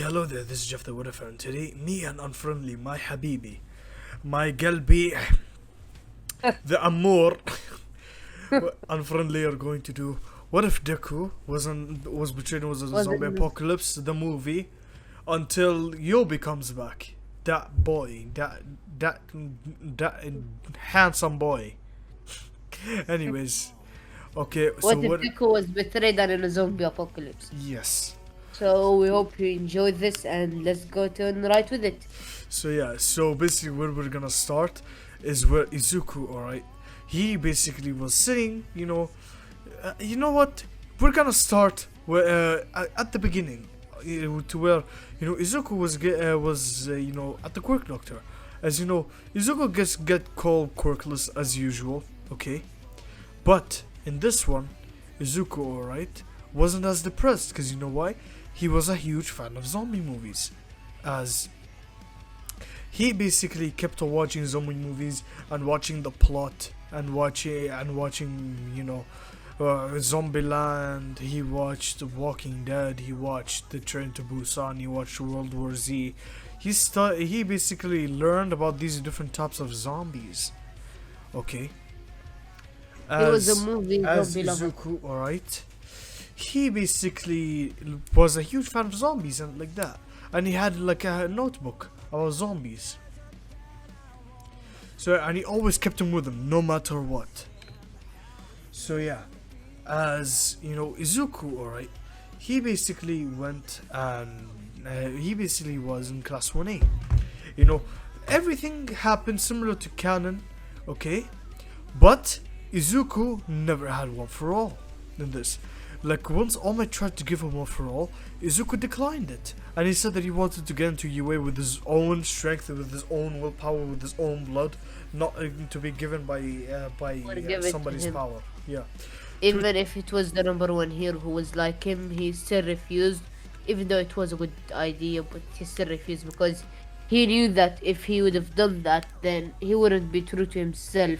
hello there, this is Jeff the Woodifer, and today, me and Unfriendly, my Habibi, my Galbi, the Amour, Unfriendly are going to do What If Deku was betrayed and was a zombie apocalypse, the movie, until Yobi comes back. That boy, that handsome boy. Anyways, okay, so What if Deku was betrayed and in a zombie apocalypse? Yes. So we hope you enjoyed this and let's go to right with it. So yeah, so basically where we're gonna start is where Izuku, alright, he basically was sitting, you know what? We're gonna start at the beginning, to where Izuku was at the Quirk Doctor. As you know, Izuku get called quirkless as usual, okay, but in this one, Izuku, alright, wasn't as depressed because you know why? He was a huge fan of zombie movies, as he basically kept on watching zombie movies and watching the plot and watching Zombieland. He watched The Walking Dead. He watched The Train to Busan. He watched World War Z. He basically learned about these different types of zombies. Okay. It was a movie. As Izuku, alright. He basically was a huge fan of zombies and like that. And he had like a notebook about zombies. So, and he always kept them with him, no matter what. So yeah, as you know, Izuku, alright, he basically went and he basically was in class 1A. Everything happened similar to canon, okay? But Izuku never had one for all in this. Like, once All Might tried to give him one for all, Izuku declined it. And he said that he wanted to get into UA with his own strength, with his own willpower, with his own blood, not to be given by somebody's power. Yeah. Even if it was the number one hero who was like him, he still refused, even though it was a good idea, but he still refused because he knew that if he would have done that, then he wouldn't be true to himself,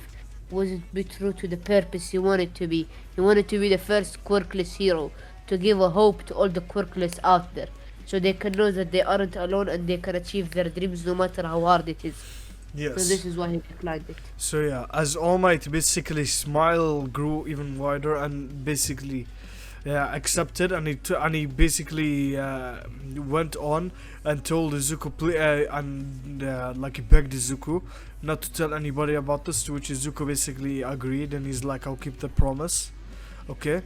wouldn't be true to the purpose he wanted to be. He wanted to be the first quirkless hero, to give a hope to all the quirkless out there, so they can know that they aren't alone and they can achieve their dreams no matter how hard it is. Yes. So this is why he declined it. So yeah, as All Might basically smile grew even wider and basically accepted, and he basically went on and told Izuku like he begged Izuku not to tell anybody about this, to which Izuku basically agreed, and he's like, I'll keep the promise. Okay.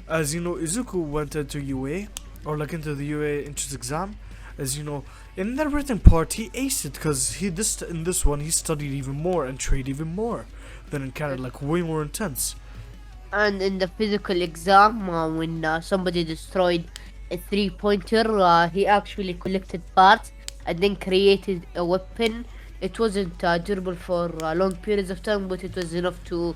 As you know, Izuku went into UA, or like into the UA entrance exam. As you know, in the written part, he aced it because in this one he studied even more and trained even more than in canon, like way more intense. And in the physical exam, when somebody destroyed a 3-pointer, he actually collected parts and then created a weapon. It wasn't durable for long periods of time, but it was enough to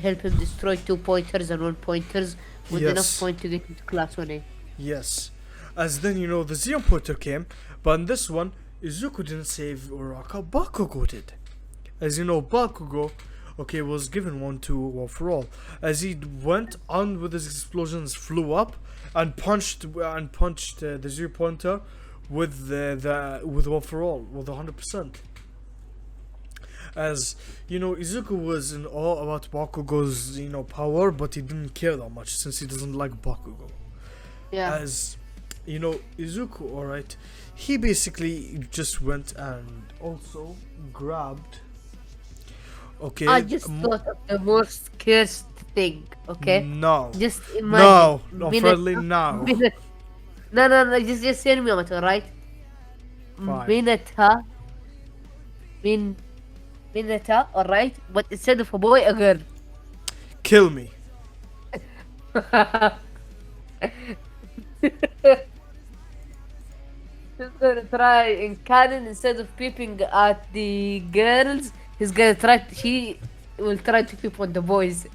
help him destroy 2-pointers and 1-pointers with enough point to get into class 1A. Yes. As then, the 0-pointer came, but in this one, Izuku didn't save Uraka, Bakugo did. As you know, Bakugo, okay, was given one for all. As he went on with his explosions, flew up and punched the 0-pointer with with one for all, with 100%. As Izuku was in awe about Bakugo's power, but he didn't care that much since he doesn't like Bakugo. Yeah. As Izuku, alright, he basically just went and also grabbed. Okay. I just thought of the most cursed thing. Okay. No. Just imagine. No, Friendly, no. No. Just hear me out, alright? Fine. Mineta, alright? But instead of a boy, a girl. Kill me. He's gonna try in canon, instead of peeping at the girls, she will try to peep on the boys.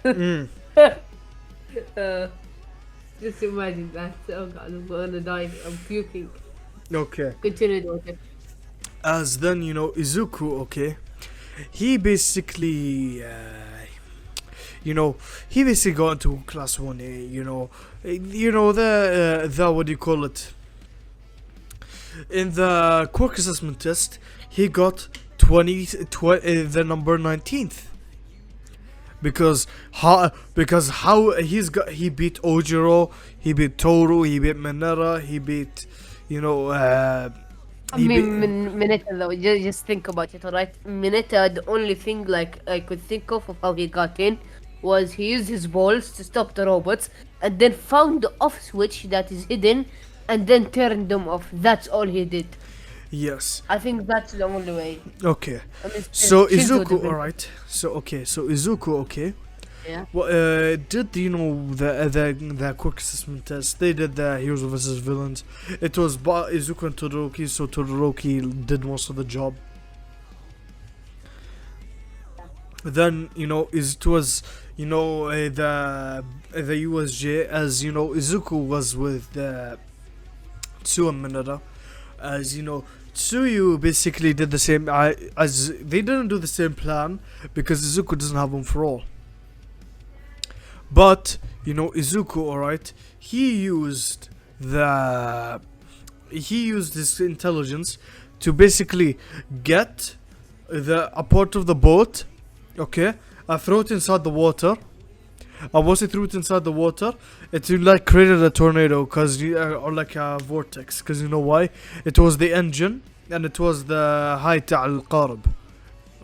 Just imagine that. Oh god, I'm gonna die. I'm puking. Okay. Continue, okay. As then, Izuku, okay, he basically he basically got into class 1A, the what do you call it, in the quirk assessment test, he got the number 19th. Because how he beat Ojiro, he beat Toru, he beat Mineta, he beat, you know, I he beat. mean, Mineta though, just think about it, alright? Mineta, the only thing like I could think of how he got in was he used his balls to stop the robots and then found the off switch that is hidden and then turned them off. That's all he did. Yes. I think that's the only way. Okay. I mean, So Shield would have Izuku, been- alright. So Izuku, okay. Yeah. Well, did you know the quick assessment test? They did the heroes versus villains. It was Izuku and Todoroki, so Todoroki did most of the job. Then it was the USJ, as Izuku was with Tsu and Mineta, as Tsuyu basically did the same. As they didn't do the same plan because Izuku doesn't have one for all. But Izuku, alright, he used his intelligence to basically get a part of the boat, okay, throw it inside the water. Once he threw it inside the water, it like created a tornado, or like a vortex, because you know why? It was the engine, and it was the Hayt al-Qarib,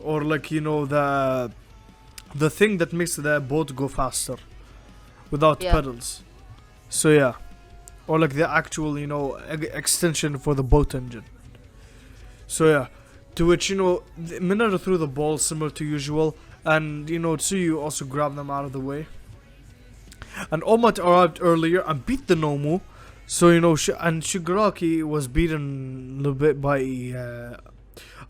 or like the thing that makes the boat go faster without Yeah. pedals. So yeah, or like the actual extension for the boat engine. So yeah, to which Minato threw the ball similar to usual, and Tsuyu also grabbed them out of the way. And All Might arrived earlier and beat the Nomu. So and Shigaraki was beaten a little bit by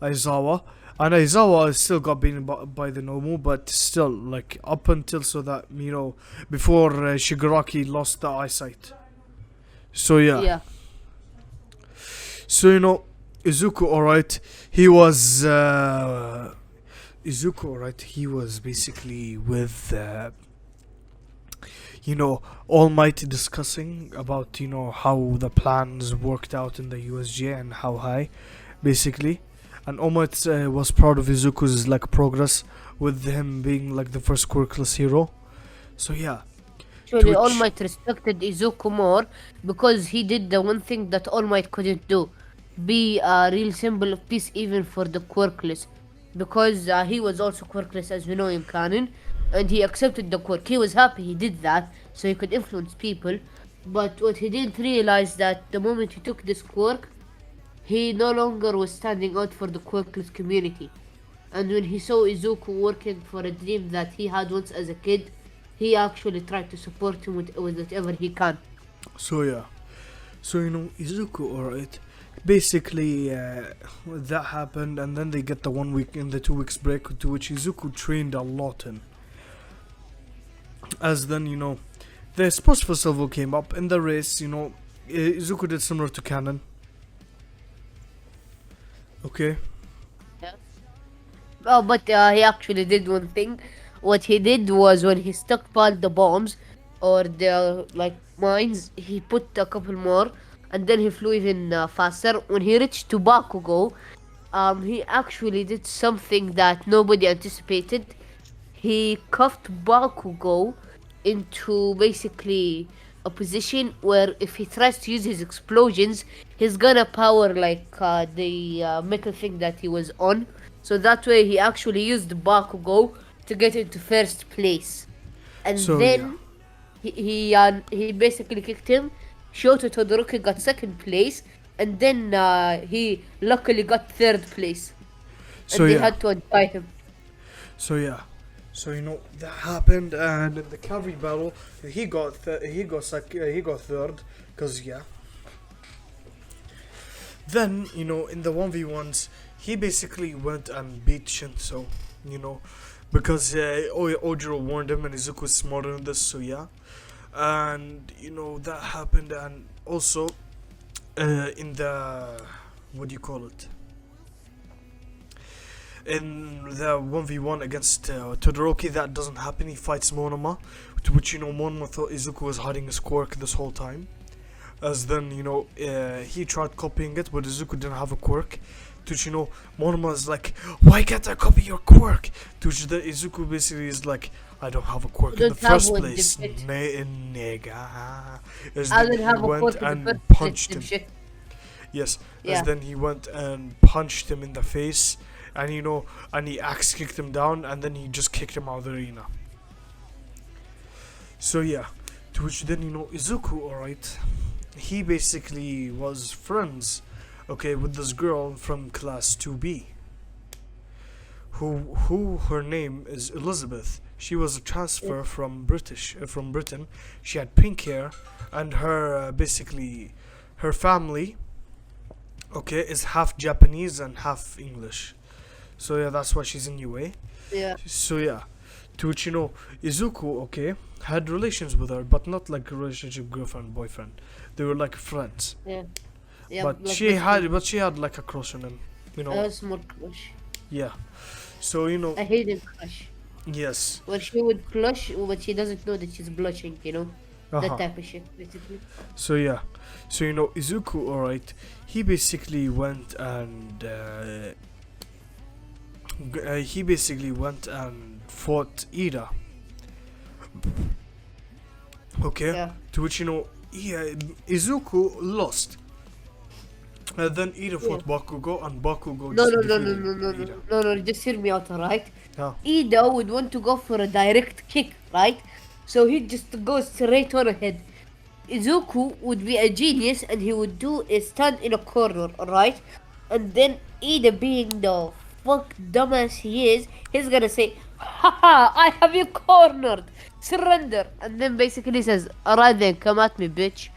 Aizawa. And Aizawa still got beaten by the Nomu, but still, like, up until so that, before Shigaraki lost the eyesight. So yeah. Yeah. So Izuku, alright, he was basically with All Might discussing about how the plans worked out in the USJ and how high, basically. And All Might was proud of Izuku's like progress, with him being like the first quirkless hero. So yeah. Actually, To All which- Might respected Izuku more because he did the one thing that All Might couldn't do: be a real symbol of peace even for the quirkless. Because he was also quirkless, as we know in canon, and he accepted the quirk. He was happy he did that so he could influence people. But what he didn't realize that the moment he took this quirk, he no longer was standing out for the quirkless community. And when he saw Izuku working for a dream that he had once as a kid, he actually tried to support him with whatever he can. So yeah. So Izuku, alright. Basically, that happened, and then they get the 1 week and the 2 weeks break, to which Izuku trained a lot in. As then the sports festival came up in the race. Izuku did similar to Canon. Okay. Oh, but he actually did one thing. What he did was when he stockpiled the bombs or the like mines, he put a couple more, and then he flew even faster. When he reached to Bakugo, he actually did something that nobody anticipated. He cuffed Bakugo into basically a position where if he tries to use his explosions, he's gonna power like the metal thing that he was on. So that way he actually used Bakugo to get into first place. And So, then he basically kicked him. Shoto Todoroki got second place, and then he luckily got third place. So And they yeah. had to untie him. So yeah. So that happened, and in the cavalry battle, he got third, cause yeah. Then in the 1v1s, he basically went and beat Shinso, because Ojiro warned him, and Izuku was smarter than this. So yeah, and that happened, and also in the what do you call it? In the 1v1 against Todoroki, that doesn't happen. He fights Monoma, to which Monoma thought Izuku was hiding his quirk this whole time. As then he tried copying it, but Izuku didn't have a quirk. To which Monoma is like, why can't I copy your quirk? To which the Izuku basically is like, I don't have a quirk You in the don't have first one, place, dipshit. nigga. As I then don't he have a went quirk in the and first place, punched him. dipshit. Yes, as Yeah. then he went and punched him in the face, and and he axe kicked him down, and then he just kicked him out of the arena. So yeah, to which then Izuku, alright, he basically was friends, okay, with this girl from class 2B, who her name is Elizabeth. She was a transfer from Britain. She had pink hair, and her basically her family, okay, is half Japanese and half English. So yeah, that's why she's in UA. Yeah. So yeah, to which Izuku, okay, had relations with her, but not like a relationship girlfriend boyfriend. They were like friends. Yeah. Yeah. But like she had like a crush on him. a small crush. Yeah. So A hidden crush. yes. Where she would blush, but she doesn't know that she's blushing, That Uh-huh. type of shit, basically. So yeah. So Izuku, alright, he basically went and fought Ida. Okay. Yeah. To which Izuku lost. And then Ida fought Bakugo, and Bakugo No, just no, no, no, defeated no, no, no, Ida. no, no, just hear me out, alright? Yeah. Ida would want to go for a direct kick, right? So he'd just go straight on ahead. Izuku would be a genius and he would do a stand in a corner, alright? And then Ida, being the fuck dumbass he is, he's gonna say, haha, I have you cornered, surrender. And then basically says, alright then, come at me, bitch.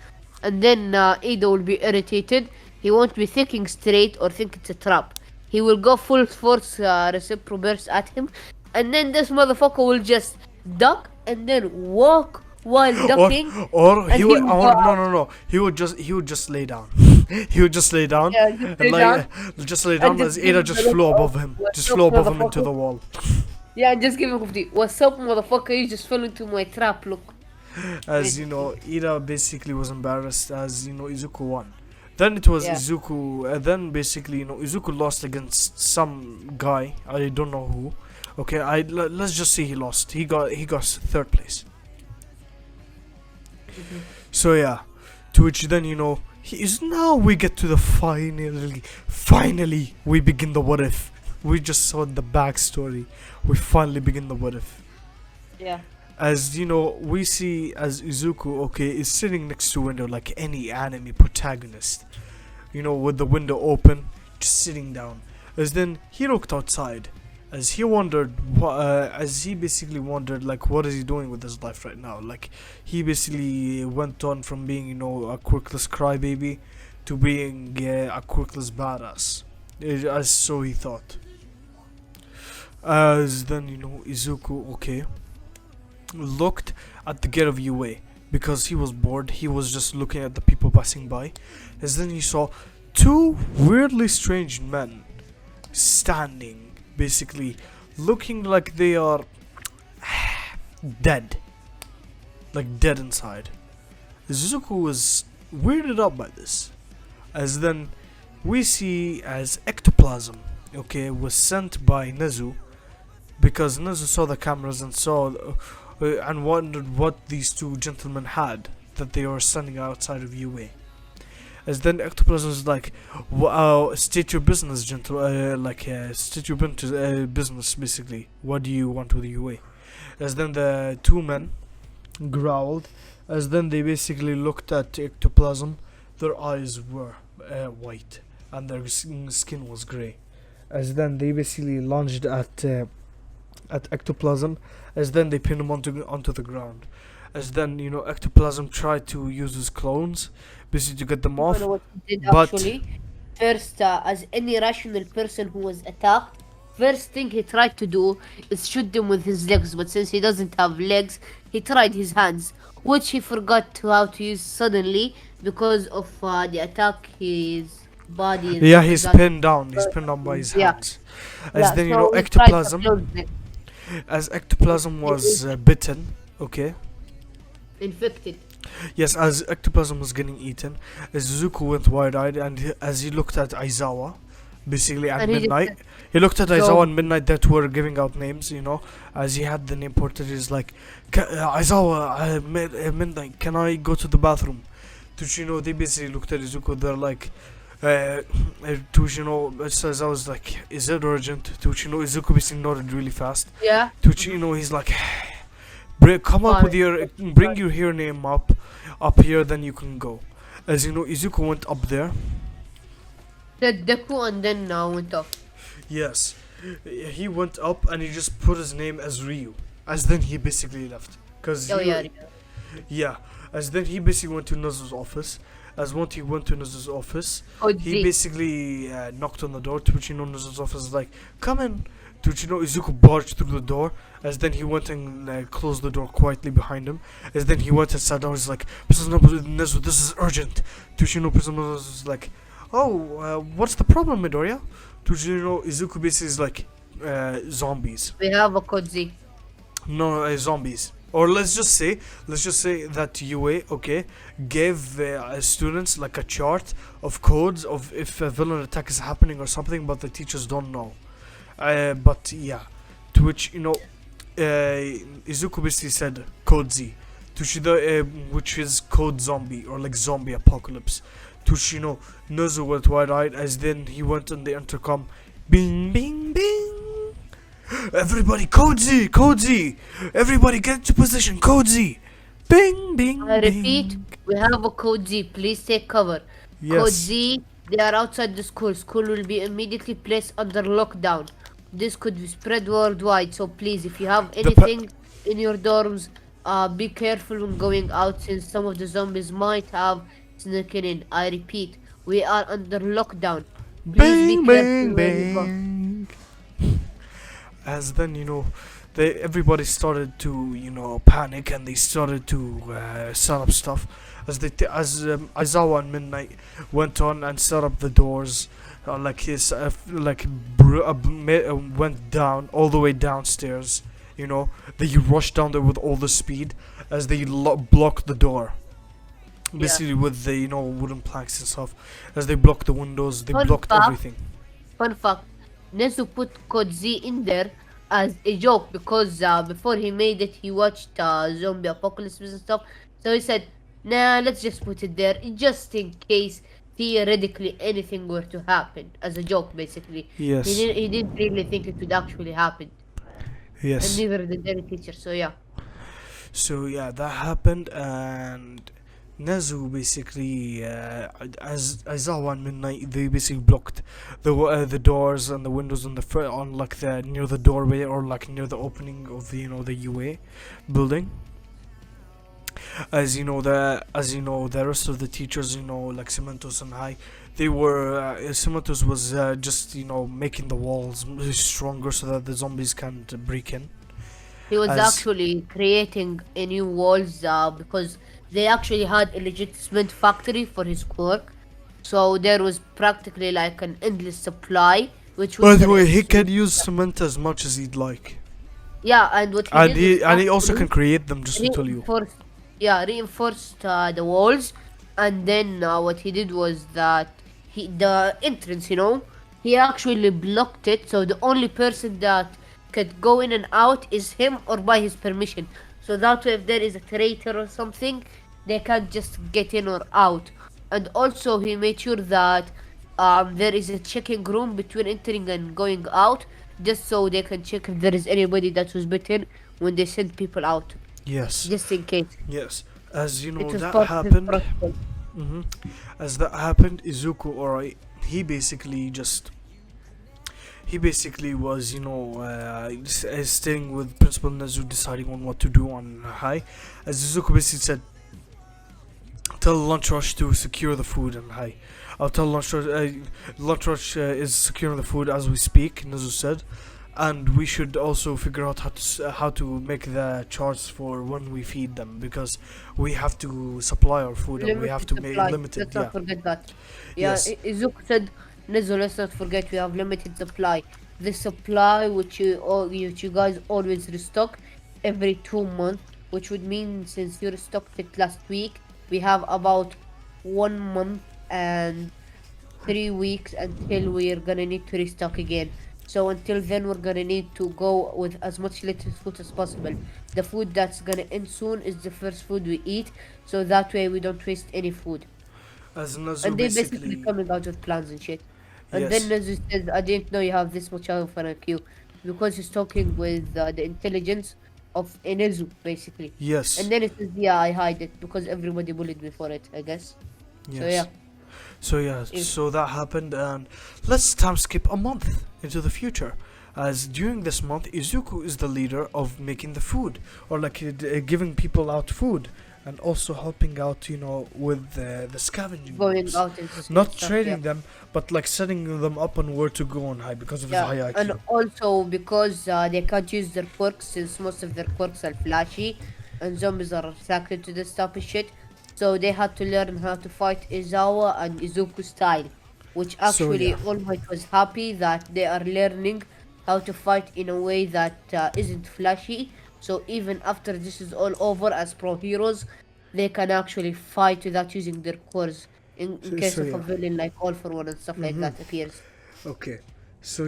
And then Ida will be irritated. He won't be thinking straight or think it's a trap. He will go full force reciprocal burst at him. And then this motherfucker will just duck and then walk while ducking. Or and he would go no out. no no he would just lay down. He would just lay down Yeah, just lay and like down. just lay And down just as give Ada him just the flew look above of, him. "What's Just up, flew above him into motherfucker?" the wall. Yeah, and just give him the what's up, motherfucker? You just fell into my trap. Look. As Ida basically was embarrassed as Izuku won. Then it was Yeah. Izuku. Then basically Izuku lost against some guy. I don't know who. Okay, let's just say he lost. He got third place. So yeah, to which then he is now we get to the finally we begin the what if. We just saw the backstory. We finally begin the what if. Yeah. As we see as Izuku, okay, is sitting next to a window like any anime protagonist, with the window open, just sitting down. As then he looked outside, as he wondered, as he basically wondered, like, what is he doing with his life right now? Like, he basically went on from being, a quirkless crybaby to being a quirkless badass, as so he thought. As then Izuku, okay, looked at the gate of UA because he was bored. He was just looking at the people passing by. As then he saw two weirdly strange men standing, basically looking like they are dead, like dead inside. Izuku was weirded out by this. As then we see as ectoplasm, okay, was sent by Nezu because Nezu saw the cameras and saw and wondered what these two gentlemen had that they were sending outside of UA. As then ectoplasm is like, state your business, state your business, basically. What do you want with UA? As then the two men growled. As then they basically looked at ectoplasm. Their eyes were white and their skin was grey. As then they basically lunged at ectoplasm. As then they pinned him onto the ground. As then ectoplasm tried to use his clones basically to get them I off. don't know what he did but- actually. First, as any rational person who was attacked, first thing he tried to do is shoot them with his legs. But since he doesn't have legs, he tried his hands, which he forgot how to use suddenly because of the attack. His body. Yeah, he's pinned down. He's pinned down by his Yeah. hands. As then so he tried to ectoplasm. close them. As ectoplasm was bitten. Okay. Infected. Yes, as ectoplasm was getting eaten, Zuko went wide-eyed, and as he looked at Aizawa, basically at And he just midnight, said, he looked at Aizawa Zombie. and midnight that were giving out names. As he had the name ported, he's like, Aizawa, midnight, can I go to the bathroom? They basically looked at Izuku. They're like, Aizawa was like, is it urgent? Izuku basically nodded really fast. Yeah, He's like, come up with fine. your, bring your hair name up here, then you can go. As you know, Izuku went up there. Said Deku and then went off. Yes, he went up and he just put his name as Ryu. As then he basically left. Cause Oh yeah, yeah. As then he basically went to Nazu's office. As once he went to Nazu's office, Code he Z. basically knocked on the door. To which Nazu's office is like, come in. To which Izuku barged through the door. As then he went and closed the door quietly behind him. As then he went and sat down. He's like, Nazu, this is urgent. To which Prisoner Nazu is like, oh, what's the problem, Midoriya? To which Izuku basically is like, zombies. We have a Code Z. No, zombies. Or let's just say that UA, okay, gave students like a chart of codes of if a villain attack is happening or something, but the teachers don't know. But yeah, to which Izuku basically said code Z, to which is code zombie or like zombie apocalypse. To which Nezu went wide-eyed as then he went on the intercom, bing bing bing. Everybody, code Z, code Z. Everybody, get into position, code Z. Bing, bing, I repeat, bing. we have a Code Z. Please take cover. Code Yes. Z, they are outside the school. School will be immediately placed under lockdown. This could be spread worldwide. So please, if you have The pa- anything in your dorms, be careful when going out since some of the zombies might have sneaking in. I repeat, we are under lockdown. Please be Bing, careful bing, where you go. bing. As then everybody started to panic and they started to set up stuff. Aizawa and Midnight went on and set up the doors, went down all the way downstairs. They rushed down there with all the speed as they blocked the door. Yeah. Basically with the wooden planks and stuff. As they blocked the windows, they Fun blocked fact, everything. Fun fact, Nezu put Code Z in there as a joke because before he made it, he watched zombie apocalypse and stuff. So he said, nah, let's just put it there just in case theoretically anything were to happen. As a joke, basically. Yes. He didn't really think it would actually happen. And Yes. neither did any teacher, so yeah. So yeah, that happened, and Nezu basically, as Aizawa and Midnight, they basically blocked the doors and the windows on on like the near the doorway or like near the opening of the UA building. The rest of the teachers, like Cementos and High, they were Cementos was just making the walls stronger so that the zombies can't break in. He was As actually creating a new walls because they actually had a legit cement factory for his work. So there was practically like an endless supply, which by was the gonna way, he ensure. can use cement as much as he'd like. Yeah, and what he And did was he also actually can create them, just to tell you. reinforced, yeah, reinforced the walls, and then what he did was that the entrance, he actually blocked it. So the only person that could go in and out is him or by his permission. So that way, if there is a traitor or something, they can't just get in or out. And also, he made sure that there is a checking room between entering and going out, just so they can check if there is anybody that was bitten when they send people out, Yes, just in case. yes. As It was that part of his happened. protocol. hmm As that happened, Izuku, alright, he basically was, staying with Principal Nezu, deciding on what to do on high. As Izuku basically said, tell Lunch Rush to secure the food and high. I'll tell Lunch Rush, is securing the food as we speak, Nezu said. And we should also figure out how to make the charts for when we feed them, because we have to supply our food and we have Limited to make supply. limited. Let's Yeah. not forget that. Yeah, Yes. Izuku said, Nezu, let's not forget we have limited supply. The supply which you guys always restock every 2 months which would mean since you restocked it last week, we have about 1 month and 3 weeks until we're gonna need to restock again. So until then, we're gonna need to go with as much little food as possible. The food that's gonna end soon is the first food we eat, so that way we don't waste any food. As Nazu And they basically basically, coming out with plans and shit. And then yes, Nezu says, I didn't know you have this much of an IQ. Because he's talking with the intelligence of Enezu, basically. And yes, then he says, yeah, I hide it because everybody bullied me for it, I guess. So yeah, yes. So yeah, if so that happened, and let's time skip a month into the future. As during this month, Izuku is the leader of making the food, or like giving people out food, and also helping out, with the scavenging going groups. out and Not stuff, yeah. trading them, but like setting them up on where to go on high because of his Yeah, high and IQ. also because they can't use their quirks since most of their quirks are flashy and zombies are attracted to this type of shit. So they had to learn how to fight Izawa and Izuku style, which So actually yeah, All Might was happy that they are learning how to fight in a way that isn't flashy. So even after this is all over as pro heroes, they can actually fight without using their cores in case so of a yeah. villain like All For One and stuff like that appears. Okay, so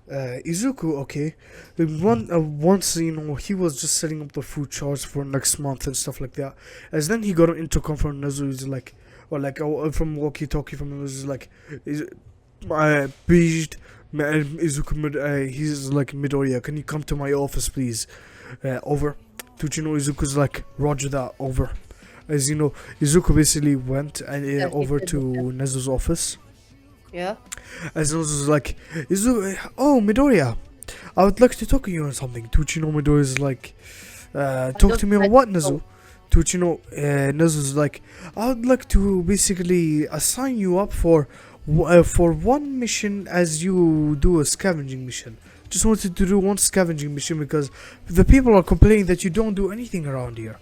Izuku. Okay, once he was just setting up the food charts for next month and stuff like that. As then he got an intercom from Nezu. He's like, or like from walkie-talkie from him was like, is Beijed. Izuku, he's like Midoriya. Can you come to my office, please? Over. Izuku's like, Roger that. Over. As you know, Izuku basically went Yeah, he over said to that. Yeah. Nezu's office. Yeah. As it was like, oh, Midoriya, I would like to talk to you on something. To which, Midoriya's like, I talk don't to me on like what, so Nezu? To which, Nezu's like, I would like to basically assign you up for one mission as you do a scavenging mission. Just wanted to do one scavenging mission because the people are complaining that you don't do anything around here.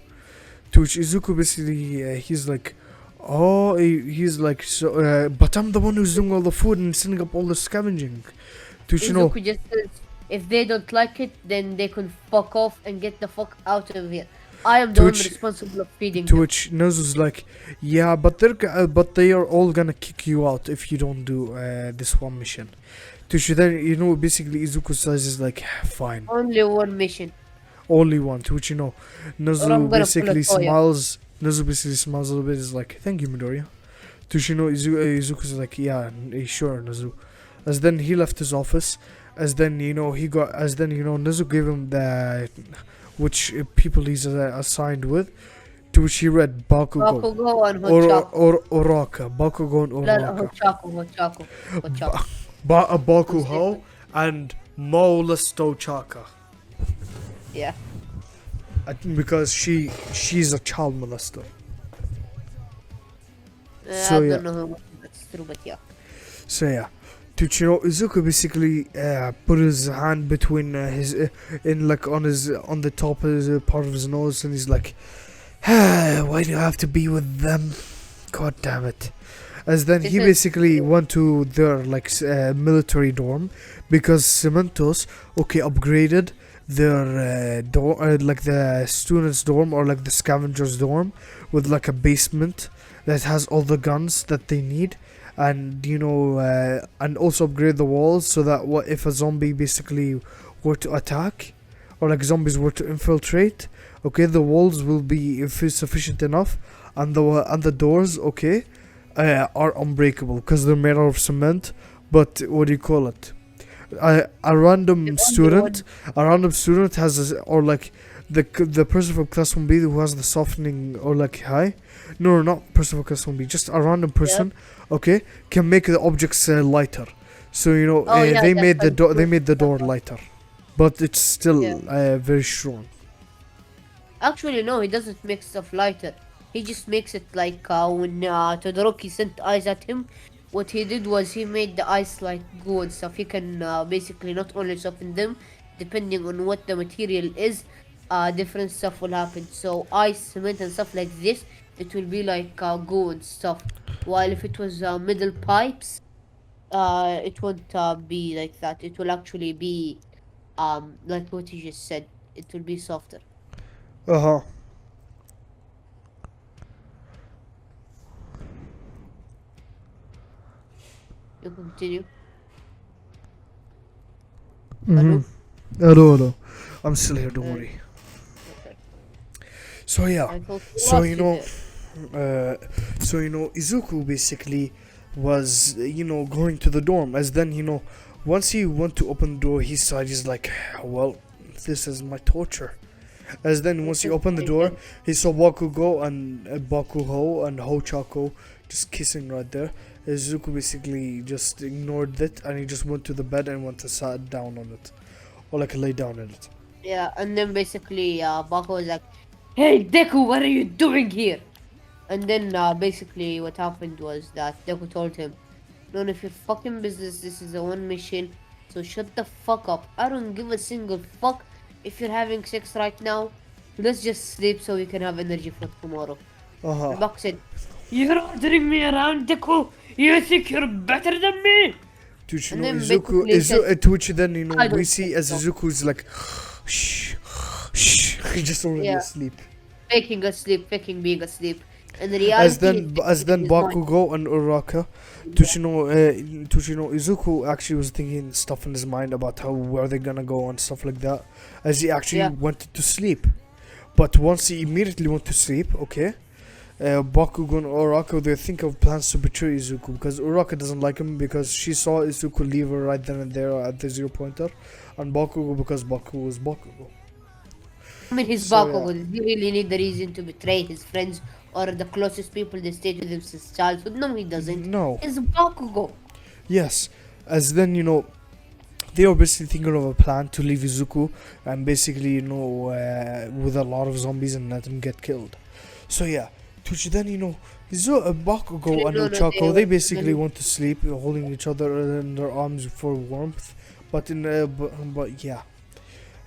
To which Izuku basically, he's like, oh, he's like, so, but I'm the one who's doing all the food and setting up all the scavenging. To which, Izuku just says if they don't like it, then they can fuck off and get the fuck out of here. I am the to one which, responsible of feeding to them. which Nezu's like, yeah, but but they are all gonna kick you out if you don't do this one mission. To which then, basically Izuku says is like, fine, Only one mission, only one. To which, or I'm Nezu gonna pull a basically Toya. smiles. Nezu basically smiles a little bit. Is like, thank you, Midoriya. To which, Izuku's like, yeah, sure, Nezu. As then he left his office. As then he got. As then Nezu gave him the which people he's assigned with. To which he read Bakugo Bakugo and or Hochaku. Oraka. Bakugo and لا لا Oraka. Hochaku. Who's Bakuho different. and Molestochaka. Yeah. Because she's a child molester. I So yeah. don't know how much that's true, but yeah. So yeah. Izuku basically put his hand between his in like on the top of his part of his nose, and he's like, why do you have to be with them? God damn it! As then He he says, basically went to their like military dorm because Cementos upgraded their dorm, like the students dorm or like the scavengers dorm, with like a basement that has all the guns that they need, and and also upgrade the walls so that what if a zombie basically were to attack, or like zombies were to infiltrate, the walls will be if it's sufficient enough, and the doors are unbreakable because they're made out of cement. But what do you call it? A the random only student, one. has or like the person from class 1B who has the softening or like high. No, not person from class 1B. Just a random Yeah. person. Can make the objects lighter. So Oh yeah, they that's made how the door. They good made the stuff door are. lighter, but it's Yeah. still very strong. Actually, no, he doesn't make stuff lighter. He just makes it like when Todoroki sent ice at him. What he did was he made the ice like goo and stuff. He can basically not only soften them, depending on what the material is, different stuff will happen. So ice, cement, and stuff like this, it will be like goo and stuff. While if it was middle pipes, it won't be like that. It will actually be like what you just said. It will be softer. Uh huh. You continue. Mm-hmm. Hello. Hello, hello. I'm still here. Don't Uh, worry. okay. So yeah. I thought we So lost you there. uh, Izuku basically was going to the dorm. As then once he went to open the door, he saw he's like, well, this is my torture. As then once This he is opened the my door, hell. he saw Bakugo and Bakuho and Hochako just kissing right there. Izuku basically just ignored it and he just went to the bed and went to sat down on it, or like lay down on it. Yeah, and then basically, Bako was like, "Hey, Deku, what are you doing here?" And then basically, what happened was that Deku told him, "None of your fucking business. This is a one mission, so shut the fuck up. I don't give a single fuck if you're having sex right now. Let's just sleep so we can have energy for tomorrow." Uh huh. And Bako said, "You're ordering me around, Deku. You think you're better than me?" To which And then Izuku, basically he said, To which then "I we don't see think as so." Izuku's like, shh, shh, he just already Yeah, asleep. faking asleep, faking being asleep. In reality, he's As thinking in then his mind. Bakugo and Uraka, Yeah, Izuku actually was thinking stuff in his mind about how where they're gonna go and stuff like that, as he actually yeah. wanted to sleep. But once he immediately went to sleep, okay, Bakugo and Uraka they think of plans to betray Izuku because Uraka doesn't like him because she saw Izuku leave her right then and there at the zero pointer, and Bakugo because Bakugo is Bakugo. I mean, he's So yeah. Bakugo. Does he really need the reason to betray his friends or the closest people that stayed with him since childhood? No, he doesn't. No. He's Bakugo. Yes. As then they were basically thinking of a plan to leave Izuku and basically with a lot of zombies and let him get killed. So yeah. To which then Bakugo Actually, and no, no, they Ochako they were basically gonna. want to sleep, holding each other in their arms for warmth. But but yeah.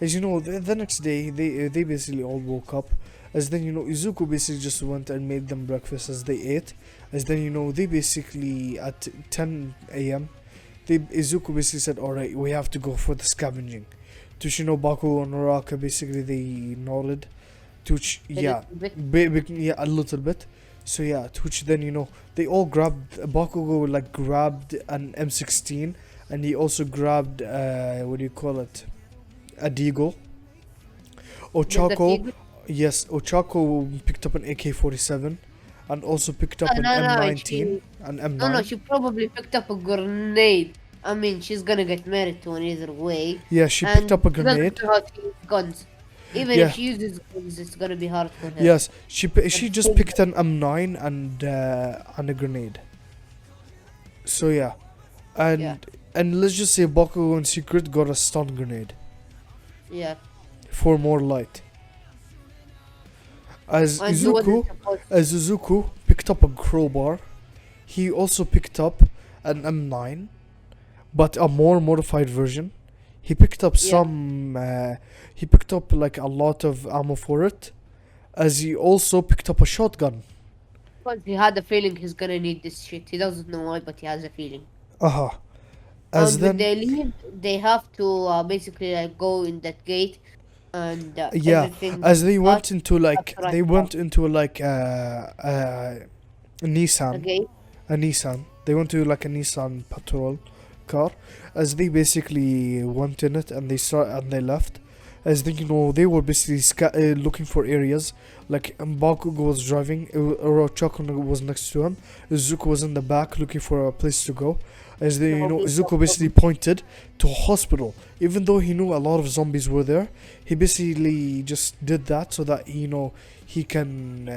As the next day they basically all woke up. As then Izuku basically just went and made them breakfast as they ate. As then they basically at 10 a.m. Izuku basically said, "All right, we have to go for the scavenging." To Shinobaku and Naraka basically they nodded. To which A yeah, little bit. yeah, a little bit. So yeah, to which then they all grabbed Bakugo like grabbed an M16 and he also grabbed what do you call it, a deagle. Desert Ochako, Eagle. yes, Ochako picked up an AK-47 and also picked up an No, no, M19, an no, no. M9. She probably picked up a grenade. I mean, she's gonna get married to one either way, Yeah, she picked and up a she doesn't grenade. know how to use guns. Even if Yeah, she uses guns, it's gonna be hard for her. yes, she And just so, picked an M9 and a grenade. So yeah, yeah, and let's just say Bakugo in secret got a stun grenade yeah. for more light. As And he wasn't Izuku, supposed. as Izuku picked up a crowbar, he also picked up an M9, but a more modified version. He picked up Yeah. he picked up like a lot of ammo for it, as he also picked up a shotgun. Because he had a feeling he's gonna need this shit. He doesn't know why, but he has a feeling. Uh-huh. As And when then, they leave, they have to basically like go in that gate, and yeah, everything. as they But went into that's like, right they now. went into like a A Nissan, gate. They went to like a Nissan patrol car, as they basically went in it and they left. As they they were basically looking for areas. Like Bakugo was driving, Orochako was next to him. Izuku was in the back looking for a place to go. As they No, he's Izuku basically pointed to a hospital. Even though he knew a lot of zombies were there, he basically just did that so that he can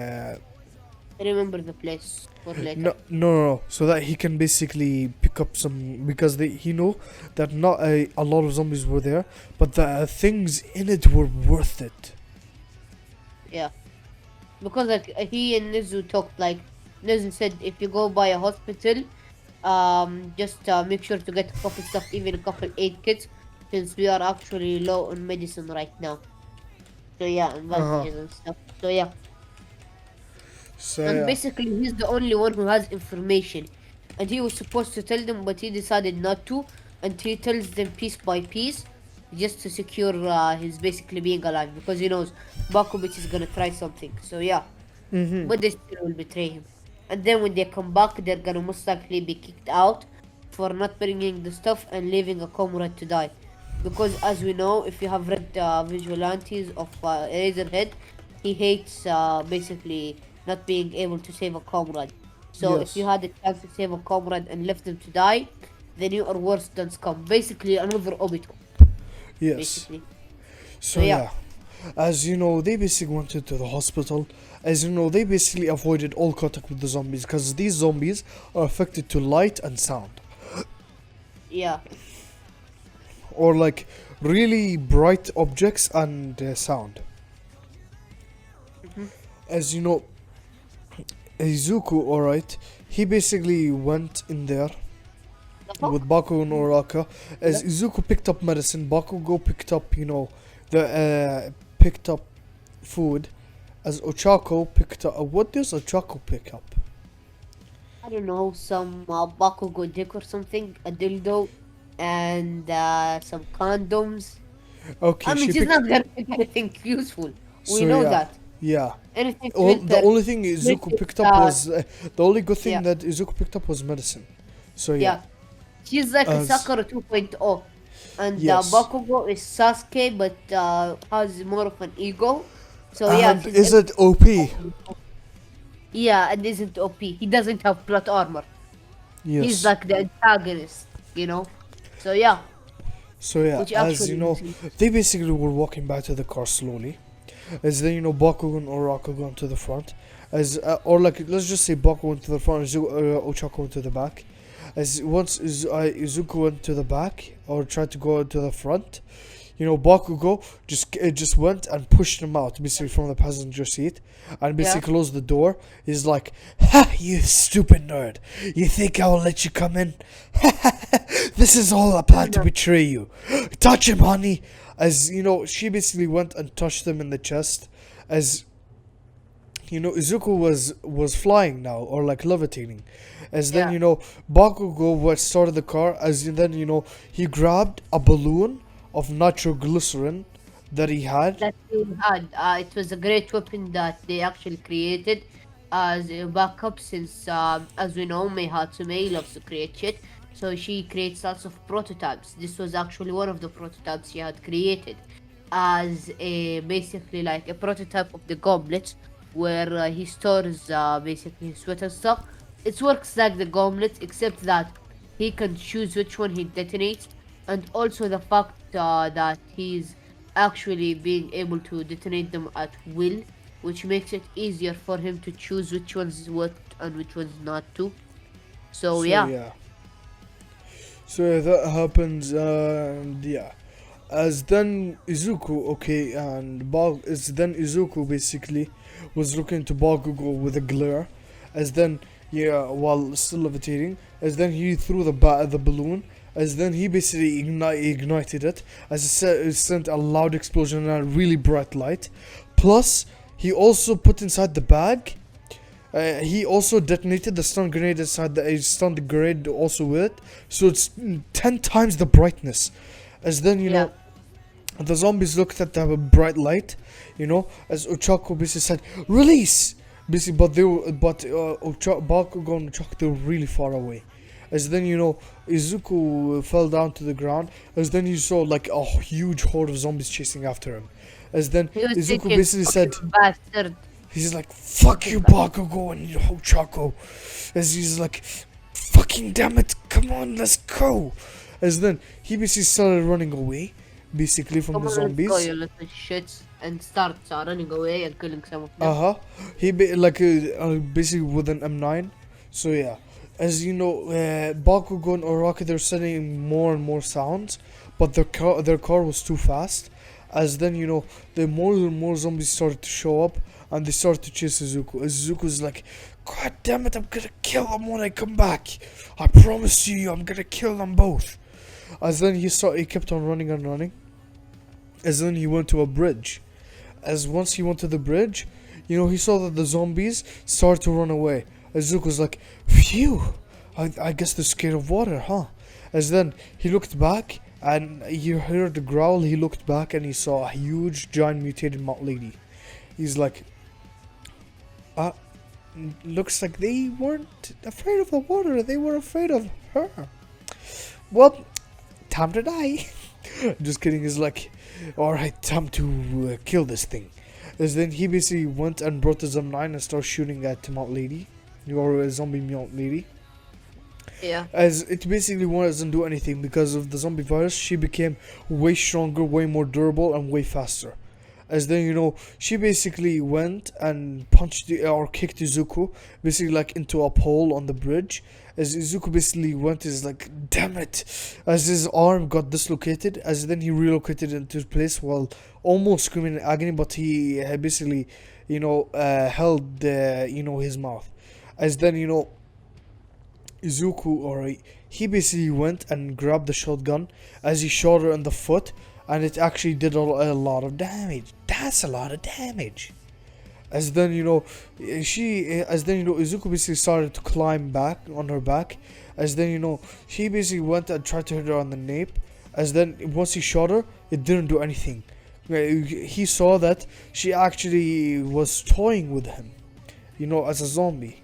remember the place for later. no, so that he can basically pick up some, because he know that not a lot of zombies were there, but the things in it were worth it. Yeah, because like he and Nizu talked. Like Nizu said, if you go by a hospital, just make sure to get a couple stuff, even a couple aid kits, since we are actually low on medicine right now. So yeah, and Uh-huh. bandages and stuff. So yeah. So And yeah. basically, he's the only one who has information. And he was supposed to tell them, but he decided not to. And he tells them piece by piece. just to secure his basically being alive because he knows Bakubic is gonna try something. So yeah, Mm-hmm. but they still will betray him. And then when they come back, they're gonna most likely be kicked out for not bringing the stuff and leaving a comrade to die. Because as we know, if you have read Vigilantes of Eraserhead, he hates basically not being able to save a comrade. So if you Yes. had the chance to save a comrade and left them to die, then you are worse than scum. Basically another Obito, Yes. basically. So So yeah. yeah, as you know, they basically went into the hospital. As you know, they basically avoided all contact with the zombies because these zombies are affected to light and sound, Yeah. or like really bright objects and sound. Mm-hmm. As you know, Izuku, alright, he basically went in there The with fuck? Bakugo and Oraka. Yeah. As Izuku picked up medicine, Bakugo picked up, the picked up food. As Ochako picked up, what does Ochako pick up? I don't know, some Bakugo dick or something, a dildo, and some condoms. Okay, I mean, she she's picked. not gonna pick anything useful. We So know yeah, that. yeah. Anything to All help the her. only thing Izuku Precious, picked up was the only good thing yeah, that Izuku picked up was medicine. So yeah, yeah. She's like a as Sakura 2.0. And yes, Bakugo is Sasuke, but has more of an ego. So yeah, and she's is it OP? yeah, and isn't OP. He doesn't have plot armor. He's Yes. like the antagonist, you know? So yeah, So yeah, which as you actually know, makes sense. they basically were walking back to the car slowly. As then Bakugo and Oraka gone to the front. As or like let's just say Bakugo went to the front, and Ochako went to the back. As once Izuku went to the back or tried to go to the front, Bakugo just went and pushed him out basically from the passenger seat and Yeah. basically closed the door. He's like, "Ha, you stupid nerd! You think I will let you come in? This is all a plan to No. betray you. Touch him, honey." As she basically went and touched him in the chest. As Izuku was flying now or like levitating. As then Yeah. Bakugo started the car. As then he grabbed a balloon of nitroglycerin that he had. That they had. It was a great weapon that they actually created as a backup since, as we know, Mei Hatsume loves to create shit. So she creates lots of prototypes. This was actually one of the prototypes she had created as a basically like a prototype of the goblet where he stores basically his sweat and stuff. It works like the goblet except that he can choose which one he detonates, and also the fact that he's actually being able to detonate them at will, which makes it easier for him to choose which one's what and which one's not to. So So yeah, yeah. So yeah, that happens, and yeah. As then Izuku, okay, and as then Izuku basically was looking to Bakugo with a glare, as then yeah, while still levitating, as then he threw the balloon, as then he basically ignited it, as it sent a loud explosion and a really bright light. Plus, he also put inside the bag. He also detonated the stun grenade inside the stun grenade also with it, so it's 10 times the brightness. As then yeah, the zombies looked at the bright light, as Ochako basically said, "Release!" Basically, Bakugo and Ochako, they were really far away. As then Izuku fell down to the ground. As then you saw like a huge horde of zombies chasing after him. As then he was Izuku thinking, basically said, "Fucking bastard." he's like, "Fuck you, Bakugo and Ochako." As he's like, "Fucking damn it, come on, let's go." As then he basically started running away, basically from Come the on, let's go, zombies. you little shits, and start running away and killing some of Uh them. huh. Basically with an M9. So yeah, as you know, Bakugo and Oraka, they're sending more and more sounds, but their car was too fast. As then the more and more zombies started to show up, and they started to chase Izuku. As Izuku's like, "God damn it, I'm gonna kill them when I come back. I promise you, I'm gonna kill them both." As then he kept on running and running. As then he went to a bridge. As once he went to the bridge, he saw that the zombies started to run away. As Zuko's like, "Phew, I guess they're scared of water, huh?" As then he looked back, and he heard the growl. He looked back and he saw a huge, giant, mutated mountain lady. He's like, uh, looks like they weren't afraid of the water. They were afraid of her. Well, time to die. Just kidding. He's like, alright, time to kill this thing. As then he basically went and brought the Zom9 and started shooting at Mount Lady, or zombie Mount Lady. Yeah. As it basically doesn't do anything because of the zombie virus. She became way stronger, way more durable, and way faster. As then she basically went and punched or kicked Izuku basically like into a pole on the bridge. As Izuku basically went, is like, damn it, as his arm got dislocated. As then he relocated into place while almost screaming in agony, but he basically held his mouth. As then Izuku, or he basically went and grabbed the shotgun as he shot her in the foot, and it actually did a lot of damage. That's a lot of damage. As then Izuku basically started to climb back on her back. As then she basically went and tried to hit her on the nape. As then once he shot her, it didn't do anything. He saw that she actually was toying with him, as a zombie.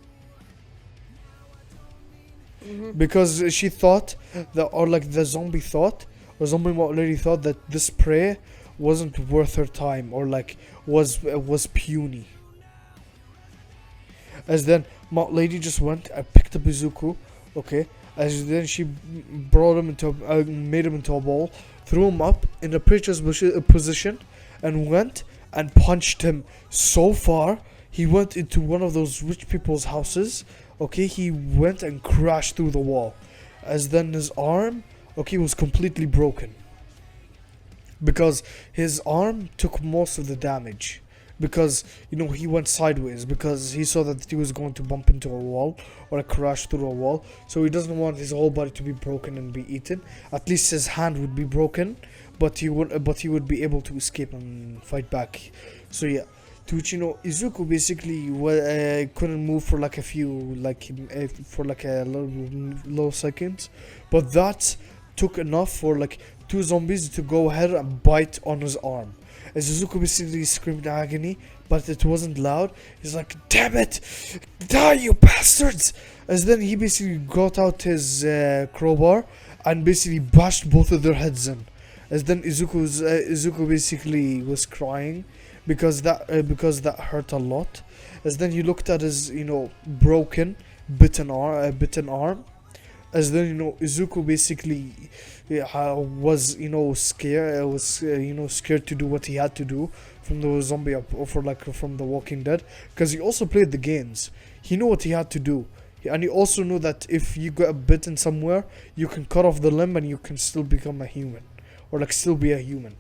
Because she thought that, or like the zombie thought, or zombie lady thought that this prey wasn't worth her time, or like was puny. As then Mount Lady just went and picked up Izuku, okay. As then she brought him into, made him into a ball, threw him up in a preacher's position, and went and punched him so far. He went into one of those rich people's houses. Okay, he went and crashed through the wall. As then his arm, okay, was completely broken. Because his arm took most of the damage. Because, he went sideways. Because he saw that he was going to bump into a wall or crash through a wall. So he doesn't want his whole body to be broken and be eaten. At least his hand would be broken. But he would be able to escape and fight back. So yeah. To which Izuku basically couldn't move for like a few for like a low seconds, but that took enough for like two zombies to go ahead and bite on his arm. As Izuku basically screamed agony, but it wasn't loud. He's like, "Damn it, die you bastards!" As then he basically got out his crowbar and basically bashed both of their heads in. As then Izuku basically was crying. Because that hurt a lot. As then he looked at his broken bitten arm. As then Izuku basically was scared. Was scared to do what he had to do from the zombie from the Walking Dead, because he also played the games. He knew what he had to do, and he also knew that if you got bitten somewhere, you can cut off the limb and you can still become a human, or like still be a human.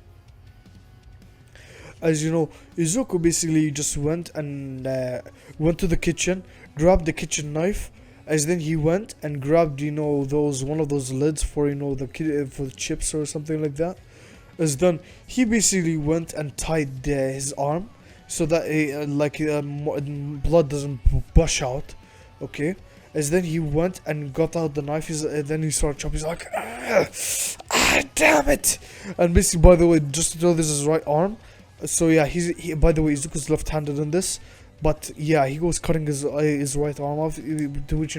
As Izuku basically just went and went to the kitchen, grabbed the kitchen knife. As then he went and grabbed one of those lids for for chips or something like that. As then he basically went and tied his arm so that blood doesn't gush out. Okay. As then he went and got out the knife. Then he started chopping. He's like, damn it! And basically, by the way, just to know, this is his right arm. So yeah, by the way, Izuku's left-handed in this, but yeah, he was cutting his right arm off. To which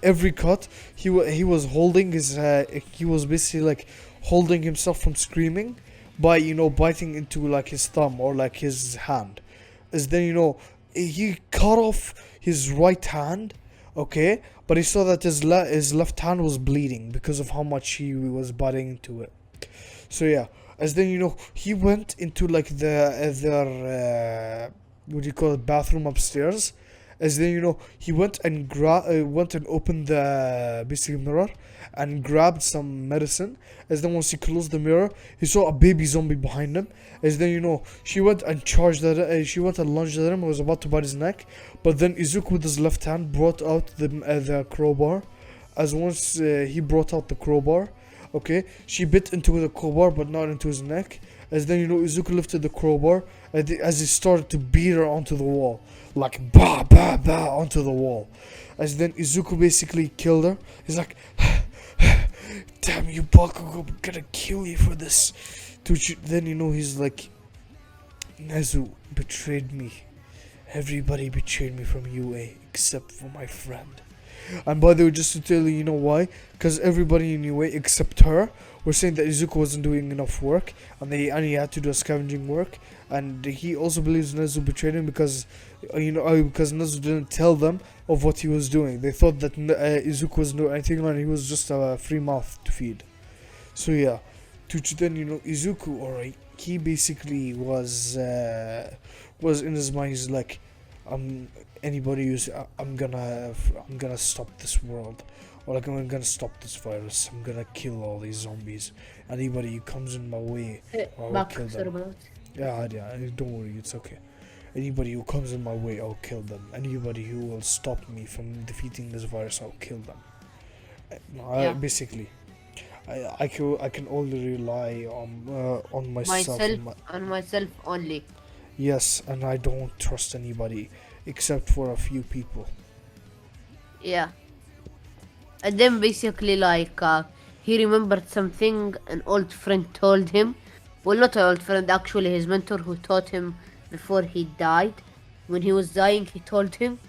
every cut he was holding his he was basically like holding himself from screaming by biting into like his thumb or like his hand. As then he cut off his right hand, okay, but he saw that his left hand was bleeding because of how much he was biting into it. So yeah. As then he went into like their what do you call it, bathroom upstairs. As then he went and opened the basically mirror and grabbed some medicine. As then once he closed the mirror, he saw a baby zombie behind him. As then she went and charged at she went and lunged at him and was about to bite his neck, but then Izuku with his left hand brought out the crowbar. As once he brought out the crowbar, okay, she bit into the crowbar but not into his neck. As then Izuku lifted the crowbar as he started to beat her onto the wall, like bah bah bah onto the wall. As then Izuku basically killed her. He's like Damn you, Bakugo, I'm gonna kill you for this. Then he's like, Nezu betrayed me. Everybody betrayed me from UA except for my friend. And by the way, just to tell you, you know why? Because everybody in UA except her were saying that Izuku wasn't doing enough work, and he had to do a scavenging work. And he also believes Nezu betrayed him because, because Nezu didn't tell them of what he was doing. They thought that Izuku wasn't doing anything, and he was just a free mouth to feed. So yeah, then Izuku, alright, he basically was in his mind. He's like, anybody who's I'm gonna stop this world, or like I'm gonna stop this virus. I'm gonna kill all these zombies. Anybody who comes in my way, I will kill them. Yeah, don't worry, it's okay. Anybody who comes in my way, I'll kill them. Anybody who will stop me from defeating this virus, I'll kill them. Basically, I can only rely on myself. On myself only. Yes, and I don't trust anybody except for a few people. Yeah. And then basically like he remembered something an old friend told him. Well, not an old friend, actually his mentor who taught him before he died. When he was dying, he told him,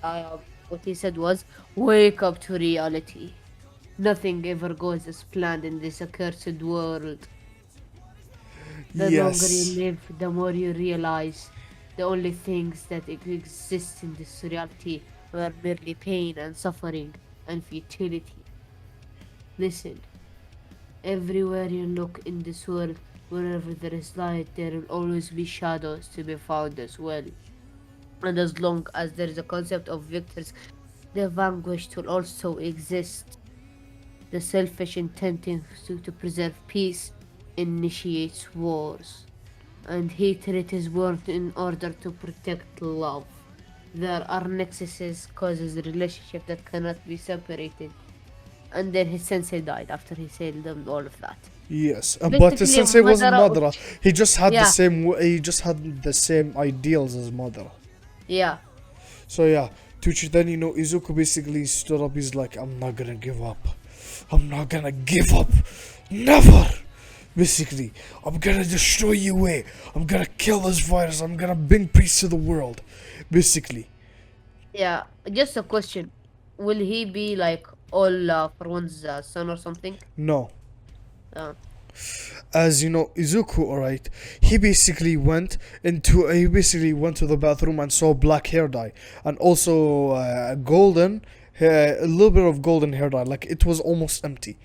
what he said was, wake up to reality. Nothing ever goes as planned in this accursed world. The longer you live, the more you realize the only things that exist in this reality are merely pain and suffering and futility. Listen, everywhere you look in this world, wherever there is light, there will always be shadows to be found as well. And as long as there is a concept of victors, the vanquished will also exist. The selfish intent to preserve peace initiates wars, and hatred is born in order to protect love. There are nexuses causes a relationship that cannot be separated. And then his sensei died after he said them all of that. Yes, but his sensei wasn't Madara. He just had Yeah. the same ideals as Madara. Yeah. So yeah, then Izuku basically stood up. He's like, I'm not gonna give up. I'm not gonna give up. Never. Basically, I'm gonna destroy UA. I'm gonna kill this virus. I'm gonna bring peace to the world. Basically. Yeah. Just a question. Will he be like all for one's son or something? No. Oh. As you know, Izuku, alright, he basically went to the bathroom and saw black hair dye, and also golden, a little bit of golden hair dye, like it was almost empty.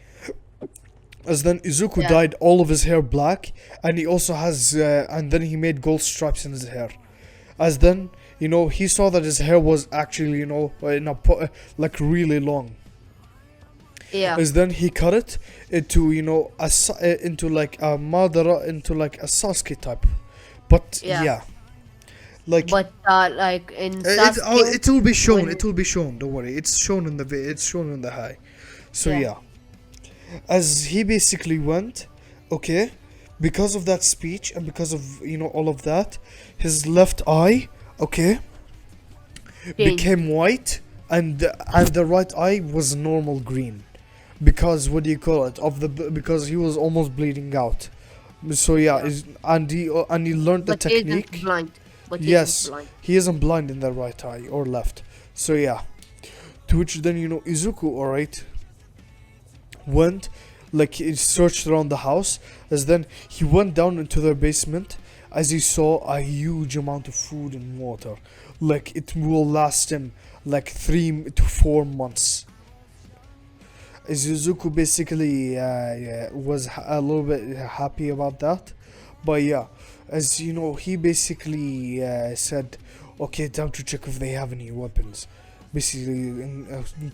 As then Izuku dyed all of his hair black, and he also has, and then he made gold stripes in his hair. As then, he saw that his hair was actually, like really long. Yeah. As then he cut it into, into like a Madara, into like a Sasuke type. But yeah. Like, but like in Sasuke, it will be shown. It will be shown. Don't worry. It's shown in the high. So yeah. As he basically went, okay, because of that speech and because of all of that, his left eye, okay, became white, and the right eye was normal green, because what do you call it? Because he was almost bleeding out. So yeah, and he learned the technique. He isn't blind. But yes, he isn't blind in the right eye or left. So yeah, to which then Izuku, alright, went, like, he searched around the house. As then he went down into their basement, as he saw a huge amount of food and water, like it will last him like 3 to 4 months. As Izuku basically was a little bit happy about that. But yeah, as he basically said, okay, time to check if they have any weapons. Basically,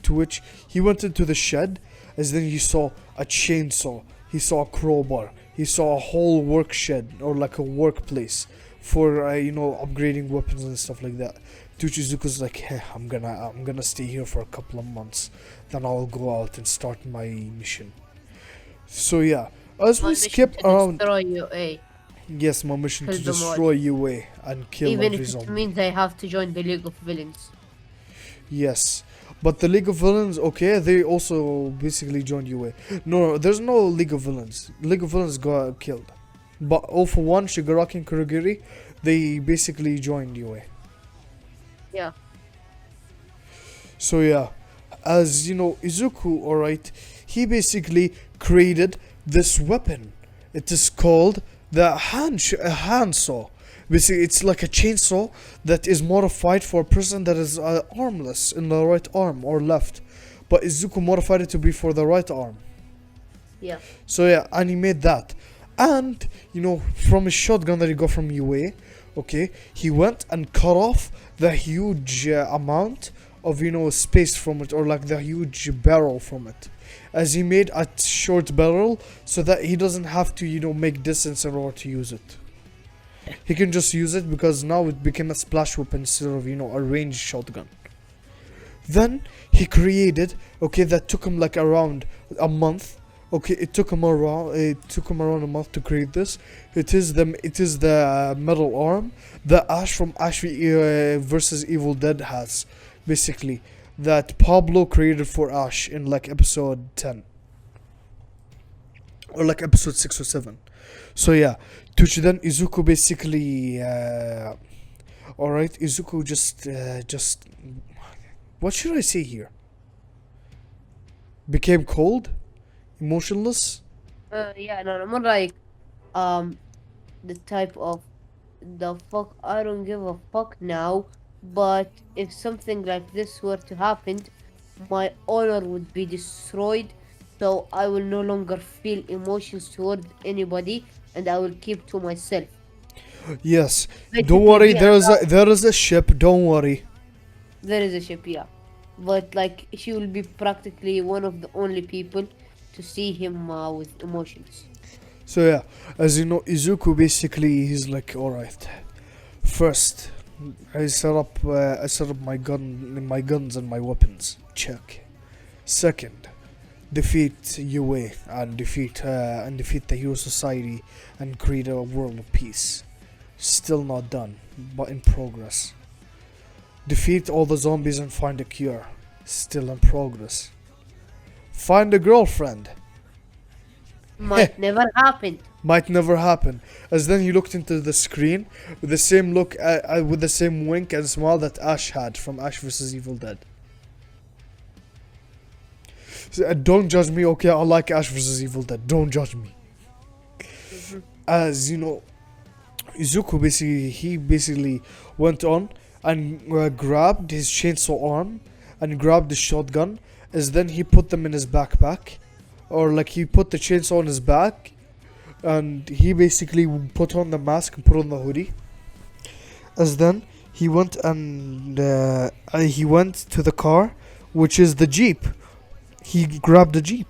to which he went into the shed. As then he saw a chainsaw, he saw a crowbar, he saw a whole work shed, or like a workplace for upgrading weapons and stuff like that. Izuku's like, hey, I'm gonna stay here for a couple of months, then I'll go out and start my mission. So yeah, as we skip around, yes, my mission to destroy UA and kill every zombie. Even if it means I have to join the League of Villains. Yes. But the League of Villains, okay, they also basically joined UA. No, there's no League of Villains. League of Villains got killed. But all for one, Shigaraki and Kurogiri, they basically joined UA. Yeah. So yeah, as you know, Izuku, alright, he basically created this weapon. It is called the hand saw. Basically, it's like a chainsaw that is modified for a person that is armless in the right arm or left. But Izuku modified it to be for the right arm. Yeah. So yeah, and he made that. And, from his shotgun that he got from UA, okay, he went and cut off the huge amount of, space from it, or like the huge barrel from it. As he made a short barrel so that he doesn't have to, make distance in order to use it. He can just use it because now it became a splash weapon instead of, a ranged shotgun. Then he created, okay, that took him like around a month. Okay, it took him around a month to create this. It is the metal arm that Ash from Ash versus Evil Dead has, basically, that Pablo created for Ash in like episode 10 or like episode 6 or 7. So yeah, then Izuku basically alright, Izuku just what should I say here? Became cold? Emotionless? Yeah, no, more like um the type of the fuck I don't give a fuck now, but if something like this were to happen, my honor would be destroyed, so I will no longer feel emotions toward anybody and I will keep to myself. Yes. Don't Basically worry, be there is a ship, don't worry. there is a ship, yeah. But like she will be practically one of the only people to see him with emotions. So yeah, as you know, Izuku basically he's like, alright. First, I set up my guns and my weapons. Check. Second, defeat UA and defeat the Hero Society and create a world of peace. Still not done, but in progress. Defeat all the zombies and find a cure. Still in progress. Find a girlfriend. Might never happen. Might never happen. As then he looked into the screen with the same look, with the same wink and smile that Ash had from Ash vs Evil Dead. So, don't judge me, okay? I like Ash vs Evil Dead. Don't judge me. As you know, Izuku basically went on and grabbed his chainsaw arm and grabbed the shotgun. As then he put them in his backpack, or like he put the chainsaw on his back, and he basically put on the mask and put on the hoodie. As then he went he went to the car, which is the Jeep. He grabbed the Jeep,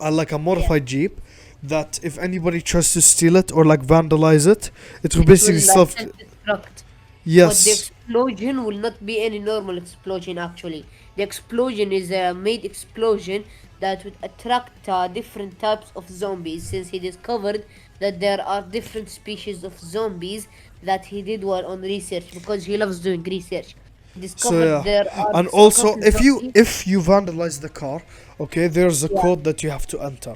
like a modified Jeep, that if anybody tries to steal it or like vandalize it, it will It basically will like self-destruct. But the yes. explosion will not be any normal explosion actually. The explosion is a made explosion that would attract different types of zombies, since he discovered that there are different species of zombies that he did while on research, because he loves doing research. He So discovered yeah, there are and a also couple if zombies. you vandalize the car, okay, there's a Yeah, code that you have to enter.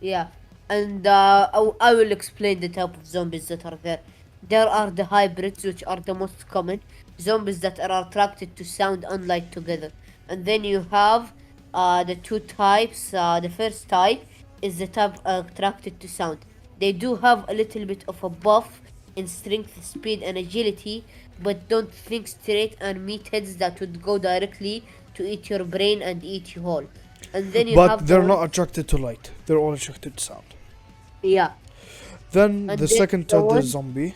yeah. And I will explain the type of zombies that are there. There are the hybrids, which are the most common zombies that are attracted to sound and light together. And then you have the two types. The first type is the type attracted to sound. They do have a little bit of a buff in strength, speed, and agility, but don't think straight and meet heads that would go directly to eat your brain and eat you whole. And then you But have the they're one, not attracted to light. They're all attracted to sound. yeah, Then and the then second the type, the one zombie.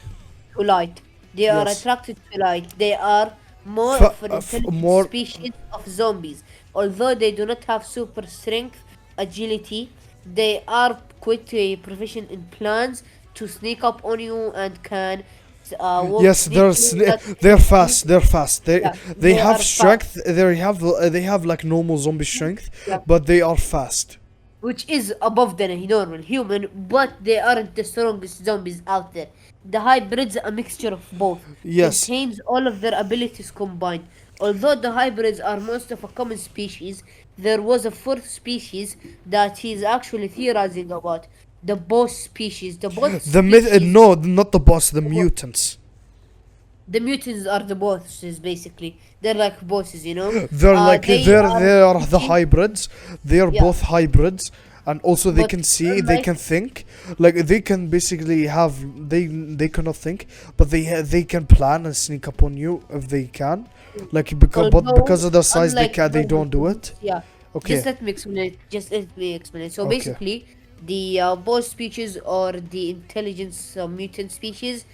to light. They are Yes. attracted to light. They are more Fa- of an intelligent more. species of zombies. Although they do not have super strength, agility, they are quite proficient in plans to sneak up on you and can walk Yes, sneakily without they're hitting you. fast. They're fast. Yeah, They they have are fast. strength. They have like normal zombie strength, Yeah, but they are fast. which is above than a normal human, but they aren't the strongest zombies out there. The hybrids, a mixture of both, Yes. contains all of their abilities combined. Although the hybrids are most of a common species, there was a fourth species that he's actually theorizing about. The boss species. The boss species. No, not the boss, the mutants. The mutants are the bosses, basically. They're like bosses, you know. They're like They are they are the species. hybrids. They are Yeah, both hybrids, and also they but can see, they unlike can think. Like they can basically have, they cannot think, but they can plan and sneak up on you if they can. Like because although of their size, unlike they normal don't do humans, it. yeah. Okay, Just let me explain it. So okay. basically, the boss species or the intelligence mutant species,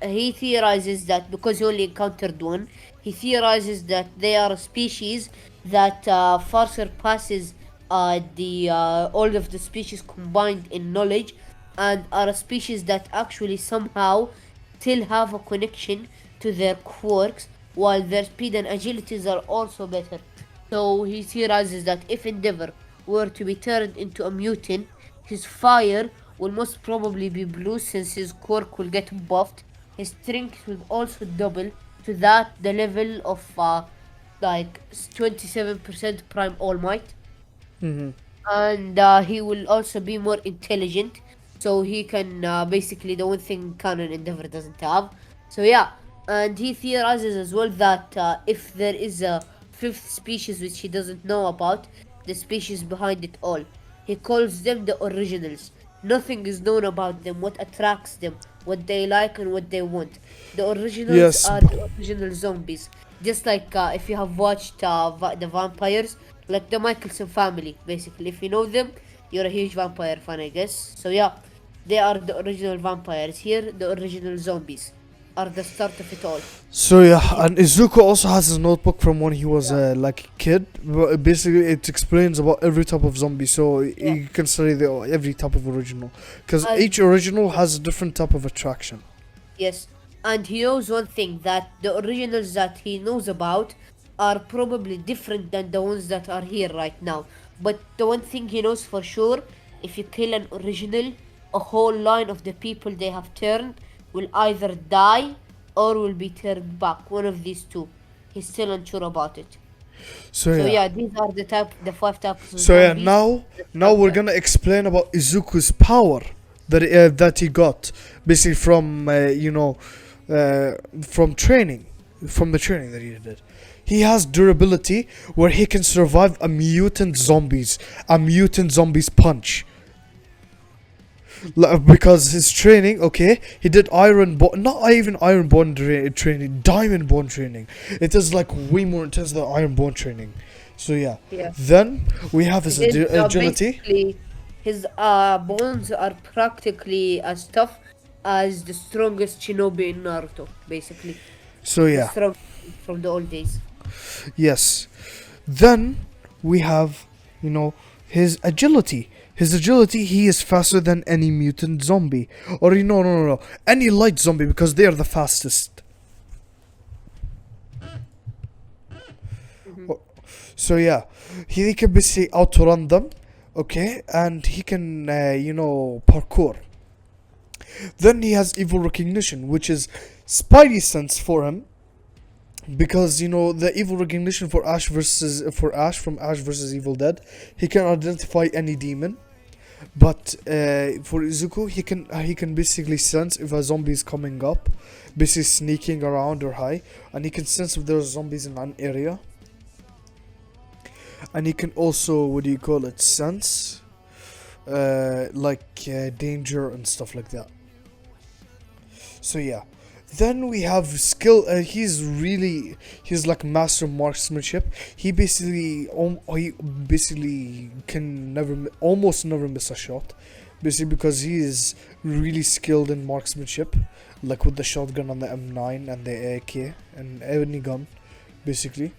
he theorizes that because he only encountered one, he theorizes that they are a species that far surpasses the all of the species combined in knowledge, and are a species that actually somehow still have a connection to their quirks, while their speed and agilities are also better. So he theorizes that if Endeavor were to be turned into a mutant, his fire will most probably be blue since his quirk will get buffed. His strength will also double to that the level of like 27% prime all might, Mm-hmm. and he will also be more intelligent, so he can basically the one thing canon endeavor doesn't have. So yeah, and he theorizes as well that if there is a fifth species which he doesn't know about, the species behind it all, he calls them the originals. Nothing is known about them, what attracts them, what they like and what they want. The originals Yes. are the original zombies, just like if you have watched the vampires, like the Michelson family, basically. If you know them, you're a huge vampire fan, I guess. So yeah, they are the original vampires. Here, the original zombies are the start of it all. So yeah, He, and Izuku also has his notebook from when he was yeah, like a kid. Basically, it explains about every type of zombie, so yeah. you can study every type of original, because each And original has a different type of attraction. yes, and he knows one thing, that the originals that he knows about are probably different than the ones that are here right now. But the one thing he knows for sure, if you kill an original, a whole line of the people they have turned will either die or will be turned back. One of these two. He's still unsure about it. So So yeah, yeah, these are the five types of so yeah. zombies that Now are we're there. gonna explain about Izuku's power that he got basically from from training, from the training that he did. He has durability where he can survive a mutant zombies punch. Because his training, okay, he did not even training, diamond bone training. It is like way more intense than iron bone training. So yeah, Yeah. then we have his His agility. basically his bones are practically as tough as the strongest shinobi in Naruto, basically. So The yeah, strong from the old days. yes. Then we have, you know, his agility. His agility, he is faster than any mutant zombie. Or no. Any light zombie, because they are the fastest. Hmm. So yeah, he can basically outrun them, okay, and he can parkour. Then he has evil recognition, which is spidey sense for him, because the evil recognition for Ash from Ash versus Evil Dead, he can identify any demon. But for Izuku, he can basically sense if a zombie is coming up, basically sneaking around or high, and he can sense if there's zombies in an area. And he can also, what do you call it, sense danger and stuff like that. So yeah, then we have skill. He's like master marksmanship. He basically can almost never miss a shot, basically because he is really skilled in marksmanship, like with the shotgun and the M9 and the AK and any gun, basically.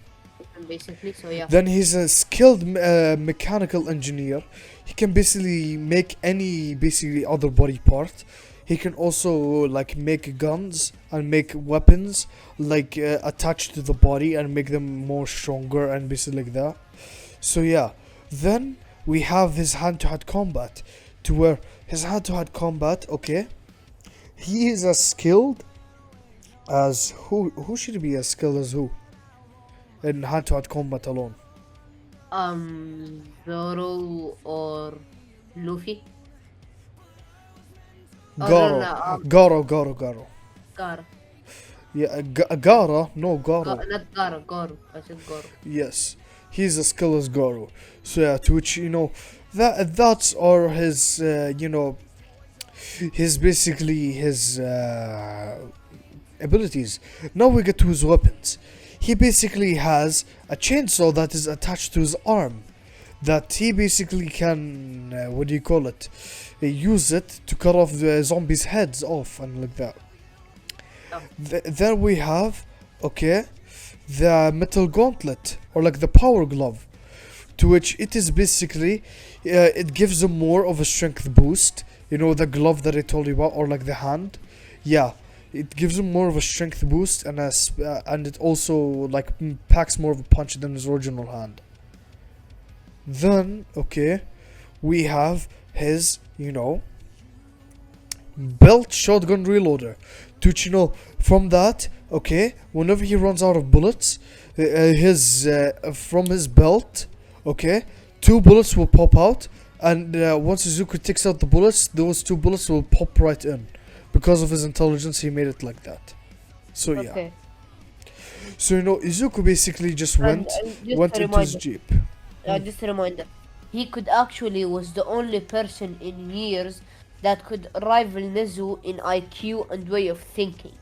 Basically, so yeah. Then he's a skilled mechanical engineer. He can basically make any basically other body part. He can also like make guns and make weapons like attached to the body and make them more stronger and basically like that. So yeah, then we have his hand-to-hand combat, to where his hand-to-hand combat, okay, he is as skilled as who should he be as skilled as who? in hand-to-hand combat alone? Zoro or Luffy? Oh no no Garo, no. Garo. Gara. Yeah, Gara, no Garo. Not Gara. Goro. I said Goro. Yes, he's as skilled as Garo. So yeah, to which that's are his his basically his abilities. Now we get to his weapons. He basically has a chainsaw that is attached to his arm. That he basically can, what do you call it? Use it to cut off the zombies' heads off and like that. Oh. There we have, okay, the metal gauntlet or like the power glove, to which it is basically, it gives him more of a strength boost. You know the glove that I told you about, or like the hand. Yeah, it gives him more of a strength boost and it also like packs more of a punch than his original hand. Then, okay, we have his, belt shotgun reloader. To which, from that, okay, whenever he runs out of bullets, from his belt, okay, 2 bullets will pop out, and once Izuku takes out the bullets, those 2 bullets will pop right in. Because of his intelligence, he made it like that. So yeah. Okay. So Izuku basically just And, went into his jeep. just a reminder, he could actually was the only person in years that could rival Nezu in IQ and way of thinking.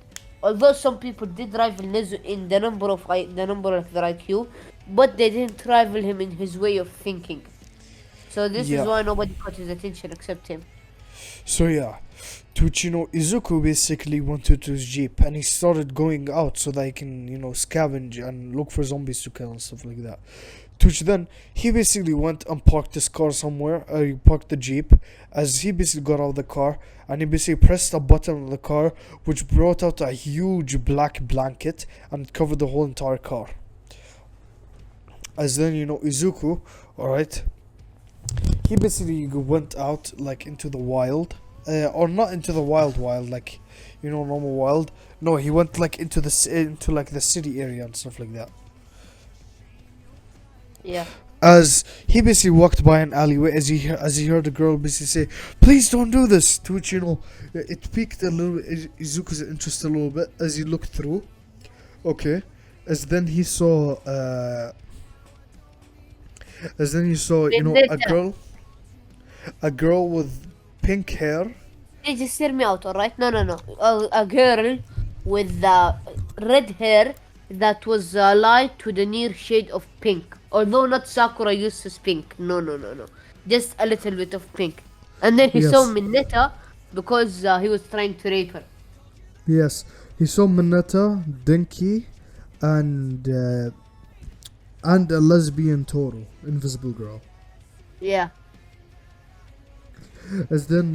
Although some people did rival Nezu in the number of their IQ, but they didn't rival him in his way of thinking. So this is Yeah. why nobody caught his attention except him. So yeah, to which Izuku basically went to his jeep and he started going out so that he can scavenge and look for zombies to kill and stuff like that. To which then he basically went and parked his car somewhere. He parked the jeep. As he basically got out of the car and he basically pressed a button on the car, which brought out a huge black blanket and it covered the whole entire car. As then Izuku, all right, he basically went out like into the wild, or not into the wild, like normal wild. No, he went like into like the city area and stuff like that. Yeah. As he basically walked by an alleyway, as he heard a girl basically say, "Please don't do this." To which it piqued a little Izuku's interest a little bit as he looked through. Okay, as then he saw a girl with pink hair. Hey, just hear me out, alright? No. A girl with red hair that was light to the near shade of pink. Although not Sakura uses pink. No. Just a little bit of pink. And then he saw Yes. Mineta because he was trying to rape her. Yes, he saw Mineta, Denki, and a lesbian Toro, Invisible Girl. Yeah. As then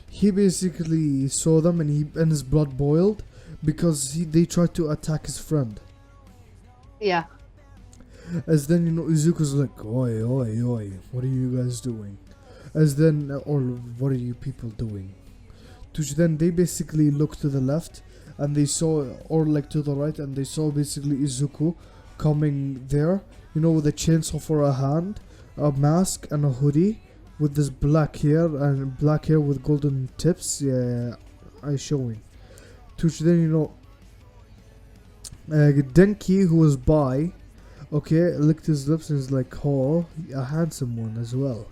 he basically saw them and his blood boiled because they tried to attack his friend. Yeah. As then Izuku's like, oi, what are you guys doing? As then, or what are you people doing? To which then they basically looked to the left and they saw, or like to the right, and they saw basically Izuku coming there, with a chainsaw for a hand, a mask and a hoodie, with this black hair with golden tips. Yeah, I showing. To which then Denki, who was by, okay, licked his lips and is like, oh, a handsome one as well.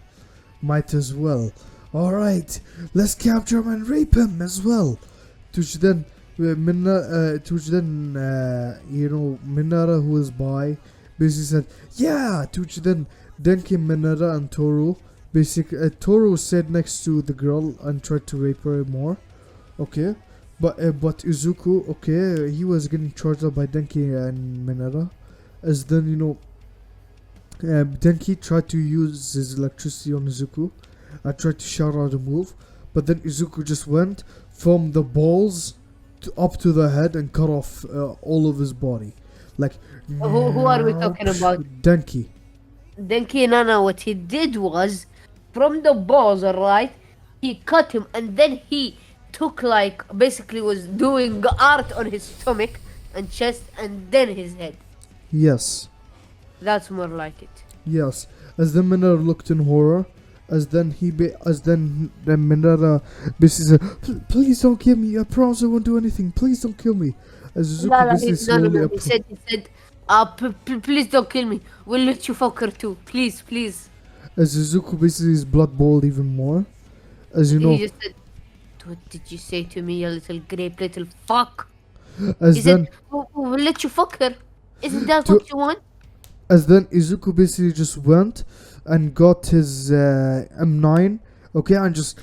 Might as well. Alright, let's capture him and rape him as well. To which then Minara, who was by, basically said, yeah. To which then Denki, Minara and Toru, basically, Toru sat next to the girl and tried to rape her more. Okay. But Izuku, okay, he was getting charged up by Denki and Minara. As then, Denki tried to use his electricity on Izuku. I tried to shout out a move. But then Izuku just went from the balls up to the head and cut off all of his body. Like, Who are we talking about? Denki. Denki Nana, what he did was, from the balls, alright, he cut him and then he took basically was doing art on his stomach and chest and then his head. Yes. That's more like it. Yes. As then Minera looked in horror. As then Minera basically said, "Please don't kill me. I promise I won't do anything. Please don't kill me." As No, Izuku no, basically no, no, slowly no. He said, please don't kill me. We'll let you fuck her too. Please, please. as Izuku basically is blood boiled even more. As you He know, just said, what did you say to me, you little grape little fuck? He as said, then we'll let you fuck her. Isn't that to what you want? as then Izuku basically just went and got his M9, okay, and just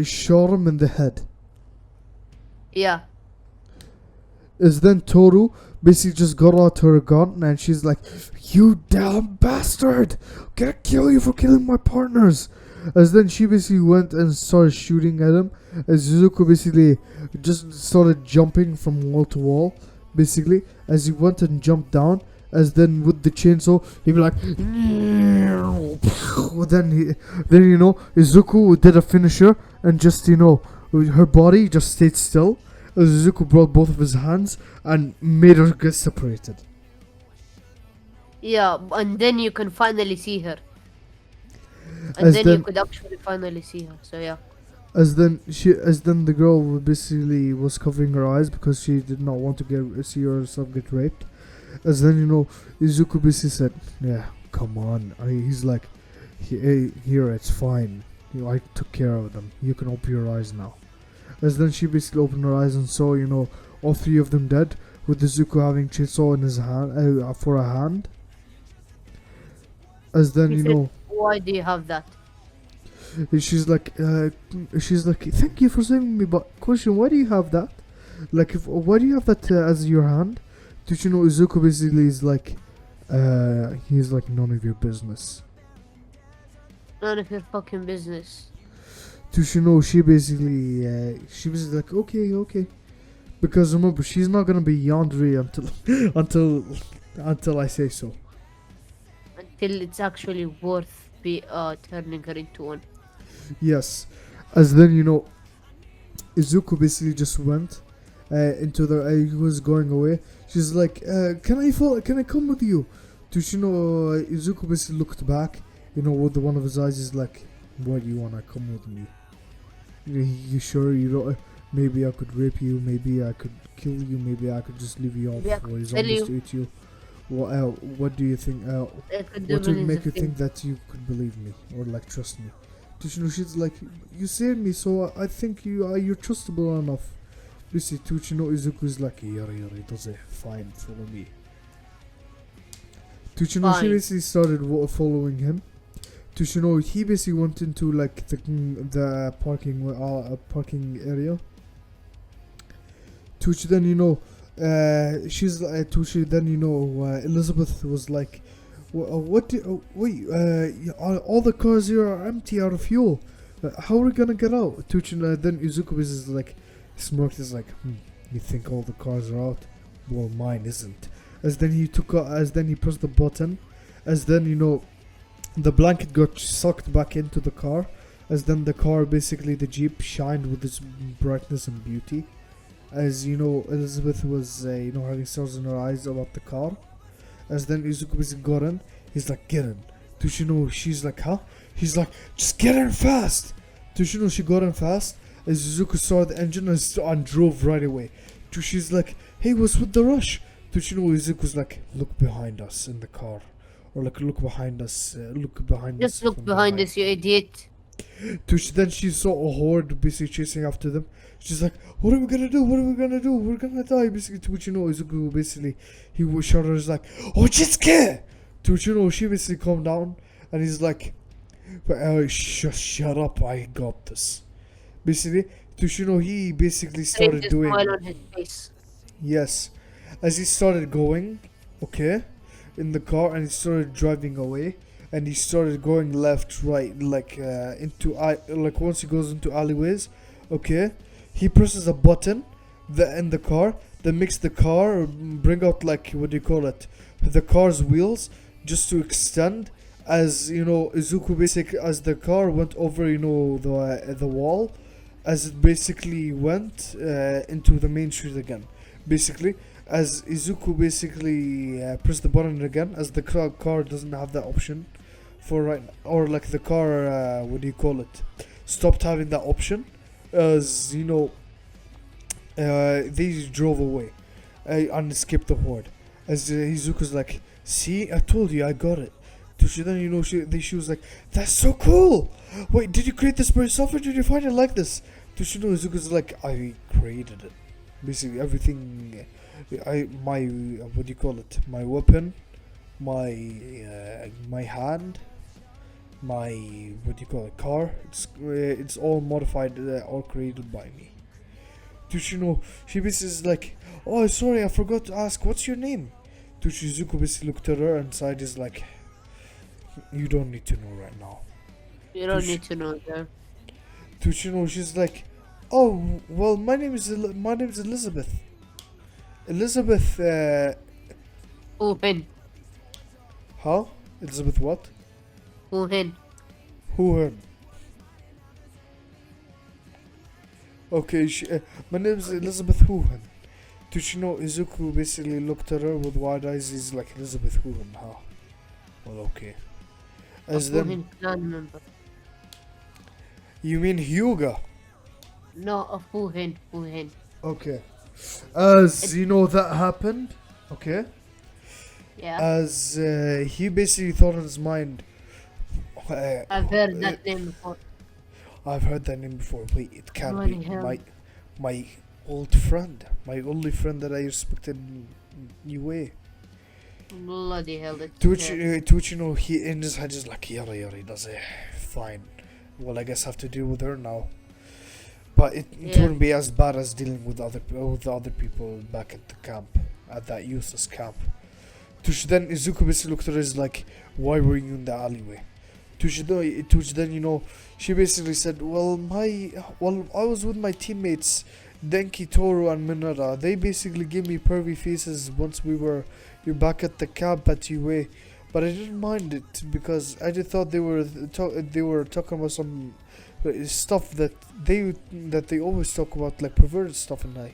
shot him in the head. Yeah. As then Toru basically just got out her gun and she's like, "You damn bastard! I'm gonna kill you for killing my partners!" As then she basically went and started shooting at him. As Izuku basically just started jumping from wall to wall, basically. As he went and jumped down, as then with the chainsaw, he'd be like, then you know, Izuku did a finisher and just, you know, her body just stayed still. As Izuku brought both of his hands and made her get separated. Yeah, and then you can finally see her. And As then then- you could actually finally see her. So yeah. As then the girl basically was covering her eyes because she did not want to see herself get raped. As then, you know, Izuku basically said, "Yeah, come on." He's like, "Here, it's fine. I took care of them. You can open your eyes now." As then she basically opened her eyes and saw, you know, all three of them dead, with Izuku having chainsaw in his hand for a hand. As then, He you said, know, why do you have that? she's like, "Thank you for saving me, but question, why do you have that? Like, why do you have that as your hand?" Did you know Izuku basically is like, he's like, "None of your business." None of your fucking business. Did you know she basically like, okay, because remember she's not gonna be Yandere until I say so. Until it's actually worth turning her into one. Yes, as then you know, Izuku basically just went into the. He was going away. She's like, "Can I follow? Can I come with you?" Did you know Izuku basically looked back? You know, with one of his eyes is like, "Why do you wanna come with me? You sure you don't? Maybe I could rape you. Maybe I could kill you. Maybe I could just leave you off Maybe I for could his sell zombies you. to eat you. What do you think? I could do What would millions make of you things. think that you could believe me or like trust me?" Did you know she's like, "You saved me, so I think you're trustable enough." Lucy, Tuchino Izuku's like, "Yari, does it? Fine, follow me." Tuchino, she Fine. basically started following him. Tuchino, he basically went into like the parking area. Tuchi, then you know, she's Tuchi. Then you know, Elizabeth was like, "What? Wait, all the cars here are empty, out of fuel. How are we gonna get out?" Tuchi, then Izuku is like, smirked, is like, "You think all the cars are out? Well, mine isn't." As then he pressed the button, as then you know, the blanket got sucked back into the car. As then the car, basically the Jeep, shined with its brightness and beauty. As you know, Elizabeth was having stars in her eyes about the car. As then Izuku basically got in. He's like, "Get in." Tushino, she's like, "Huh?" He's like, "Just get in fast." Tushino, she got in fast. As Izuku saw the engine and drove right away. She's like, "Hey, what's with the rush?" Tushino, Izuku's like, "Look behind us in the car." Or like, "Look behind us, look behind us." Just look from behind us, you idiot. Then she saw a horde basically chasing after them. She's like, "What are we gonna do? What are we gonna do? We're gonna die." Basically, to which you know, Izuku basically, he was shot her, is like, "Oh, just get!" To which you know, she basically calmed down and he's like, Shut up, I got this." Basically, to which you know, he basically started Strange doing. smile on his face. Yes. As he started going, okay, in the car, and he started driving away, and he started going left, right, like like once he goes into alleyways, okay, he presses a button in the car that makes the car bring out, like, what do you call it, the car's wheels, just to extend. As you know, Izuku basically, as the car went over, you know, the wall, as it basically went into the main street again, basically. as Izuku basically pressed the button again, as the car doesn't have that option for right, or like the car, what do you call it, stopped having that option, as you know, they drove away and escaped the horde. As Izuku's like, see, I told you, I got it. So then you know she was like, that's so cool. Wait, did you create this by yourself or did you find it like this? So you know Izuku's like, I created it. Basically everything. My what do you call it? My weapon, my hand, my what do you call it? Car. It's all modified, all created by me. Tushino, she basically is like, oh sorry, I forgot to ask, what's your name? Tushizuku basically looked at her and sighed, is like, you don't need to know right now. You don't need to know that. Tushino, she's like, oh well, my name is Elizabeth. Elizabeth. Who-hen. Huh? Elizabeth what? Who-hen. Who? Okay, my name is Elizabeth Hoohan. Tushino, Izuku basically looked at her with wide eyes. He's like, Elizabeth Hoohan, huh? Well, okay. As then, Who-hen clan member. you mean Hyuga? No, of Who-hen. Who-hen. Okay. As you know, that happened. Okay. Yeah. As he basically thought in his mind, I've heard that name before. I've heard that name before. Wait, it can't Bloody be hell. my old friend, my only friend that I respected in UA. Bloody hell. To which you know, he in his head is like, yada yada, does it? Fine. Well, I guess I have to deal with her now. But it wouldn't be as bad as dealing with the other people back at the camp, at that useless camp. Tush then Izuku basically looked at her as like, why were you in the alleyway? Tush then you know, she basically said, well I was with my teammates Denki, Toru and Minara. They basically gave me pervy faces once you're back at the camp at UA. But I didn't mind it because I just thought they were talking about some stuff that they always talk about, like perverted stuff and I.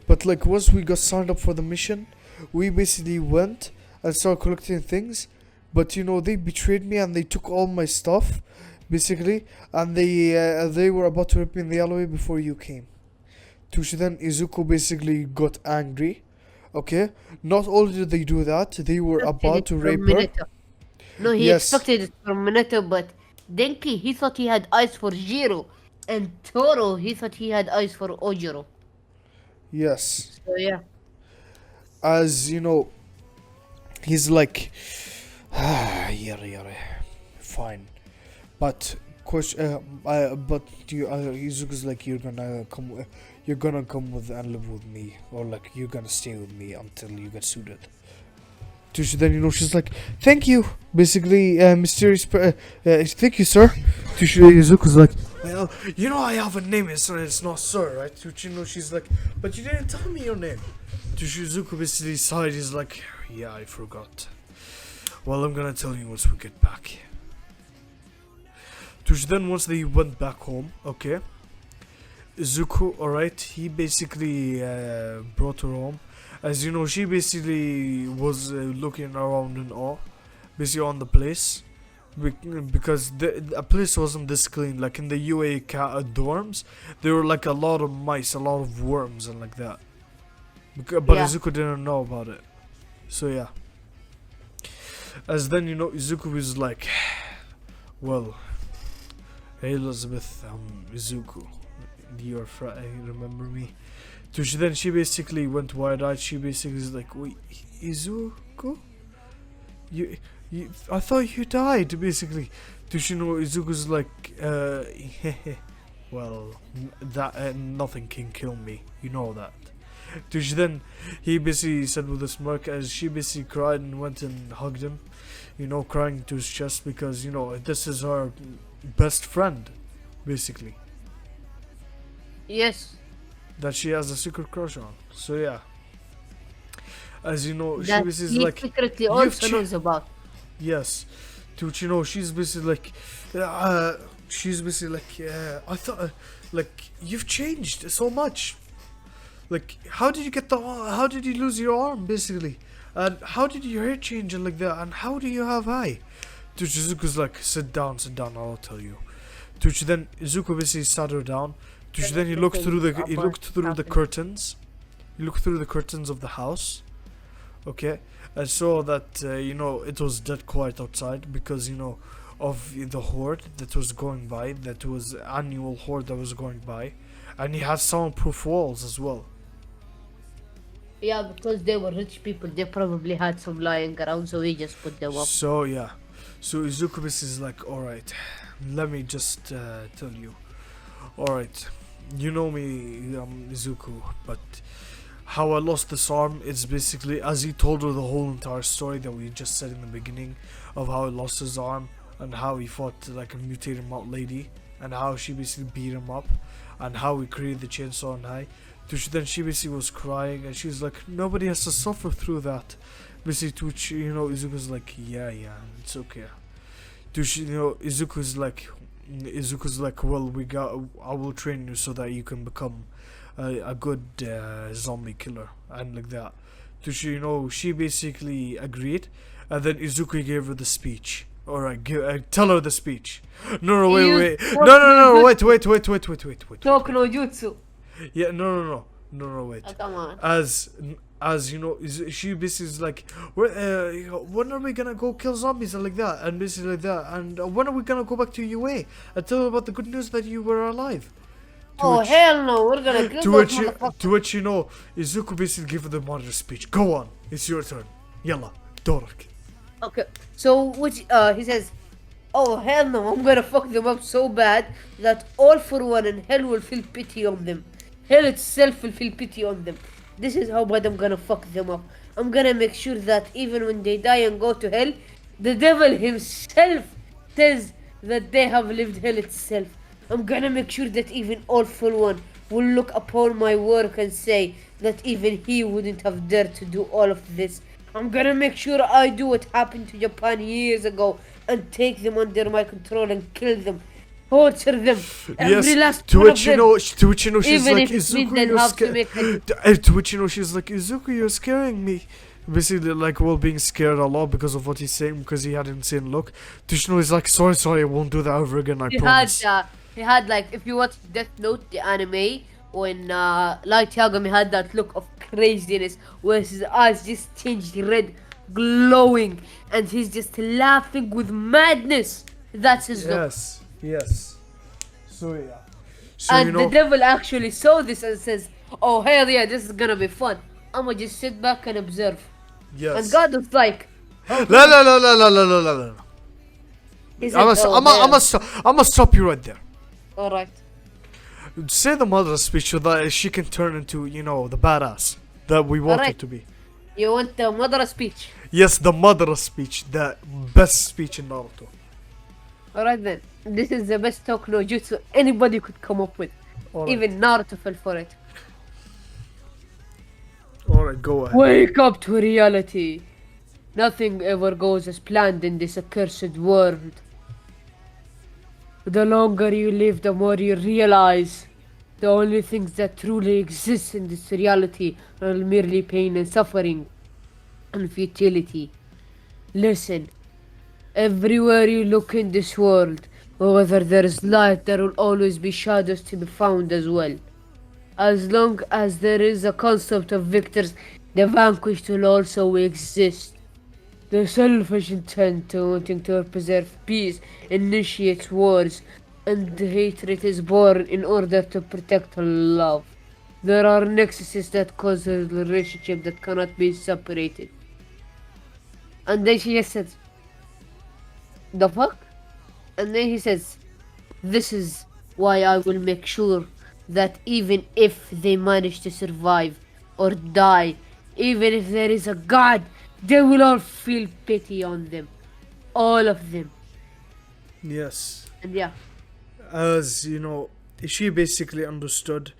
But like once we got signed up for the mission, we basically went and started collecting things. But you know, they betrayed me and they took all my stuff, basically, and they were about to rip me in the alleyway before you came. Then Izuku basically got angry. Okay, not only did they do that, they were about to rape her. No, he Yes. expected it from Minato, but Denki, he thought he had eyes for Jiro, and Toro, he thought he had eyes for Ojiro. Yes, So yeah. as you know, he's like, yada, fine, but Izuku's like, you're gonna come with and live with me, or like you're gonna stay with me until you get suited. Then you know, she's like, thank you, basically, mysterious. Thank you, sir. Izuku's like, Well, you know I have a name, it's not sir, right? You know, she's like, but you didn't tell me your name. Izuku basically sighed, he's like, yeah, I forgot. Well, I'm gonna tell you once we get back. Then once they went back home, okay, Izuku, alright, he basically brought her home. As you know, she basically was looking around in awe, basically on the place, because the place wasn't this clean. Like in the UA dorms, there were like a lot of mice, a lot of worms, and like that. But Izuku didn't know about it, so yeah. As then you know, Izuku was like, well, hey Elizabeth, I'm Izuku. Your friend, remember me? Then she basically went wide-eyed. She basically is like, wait, Izuku? You, I thought you died, basically. You know, Izuku's like, well, that nothing can kill me. You know that. Then he basically said with a smirk, as she basically cried and went and hugged him, you know, crying to his chest because, you know, this is her best friend, basically. Yes. That she has a secret crush on. So yeah. As you know, she That basically he like, secretly also knows about. yes. You know, she's basically like, I thought, like, you've changed so much. Like, how did you get the? How did you lose your arm, basically? And how did your hair change and like that? And how do you have eye? Dude, Izuku's like, sit down, I'll tell you. Dude, then Izuku basically sat her down. Dude, then he looked through the curtains. He looked through the curtains of the house. Okay, and saw that it was dead quiet outside because of the horde that was going by. That was annual horde that was going by, and he had soundproof walls as well. Yeah, because they were rich people, they probably had some lying around, so he just put them up. So yeah, so Izuku is like, all right, let me just tell you. All right, you know me, Izuku, but how I lost this arm is basically as he told her the whole entire story that we just said in the beginning of how he lost his arm and how he fought like a mutated mount lady and how she basically beat him up and how he created the chainsaw and high. Then she basically was crying and she's like, nobody has to suffer through that. Basically, to which Izuku's like, yeah, it's okay. Izuku's like, well, I will train you so that you can become a good zombie killer and like that. She basically agreed, and then Izuku gave her the speech. Alright, tell her the speech. No, wait. No, wait. Talk no jutsu. Yeah, no, wait. Oh, come on. As she basically is like, when are we gonna go kill zombies and like that, and basically like that, and when are we gonna go back to UA and tell her about the good news that you were alive? Hell no, we're gonna kill those motherfuckers. To which Izuku basically gave the mother speech. Go on, it's your turn. Yalla, Dorak. Okay, so he says, oh hell no, I'm gonna fuck them up so bad that all for one and hell will feel pity on them. Hell itself will feel pity on them. This is how bad I'm gonna fuck them up. I'm gonna make sure that even when they die and go to hell, the devil himself says that they have lived hell itself. I'm gonna make sure that even All for One will look upon my work and say that even he wouldn't have dared to do all of this. I'm gonna make sure I do what happened to Japan years ago and take them under my control and kill them, torture them, every last to one which of them. to which she's Even like, if it means Izuku, they'd you're have to make to which she's like, Izuku, you're scaring me. Basically, like, being scared a lot because of what he's saying, because he had an insane look. Tushino is like, sorry, I won't do that ever again, I promise. He had like, if you watch Death Note, the anime, when Light Yagami had that look of craziness where his eyes just changed red, glowing, and he's just laughing with madness. That's his look. Yes. So yeah. So, and the devil actually saw this and says, oh hell yeah, this is gonna be fun. I'ma just sit back and observe. Yes. And God was like, No. I'ma stop you right there. Alright. Say the mother speech so that she can turn into, the badass that we want her to be. You want the mother speech? Yes, the mother speech, the best speech in Naruto. Alright then, this is the best talk no jutsu anybody could come up with. Right. Even Naruto fell for it. Alright, go ahead. Wake up to reality. Nothing ever goes as planned in this accursed world. The longer you live, the more you realize the only things that truly exist in this reality are merely pain and suffering and futility. Listen, everywhere you look in this world, whether there is light, there will always be shadows to be found as well. As long as there is a concept of victors, the vanquished will also exist. The selfish intent to wanting to preserve peace initiates wars, and hatred is born in order to protect love. There are nexuses that cause a relationship that cannot be separated. And then she just says, the fuck? And then he says, this is why I will make sure that even if they manage to survive or die, even if there is a god, they will all feel pity on them. All of them. Yes. And yeah. As, she basically understood.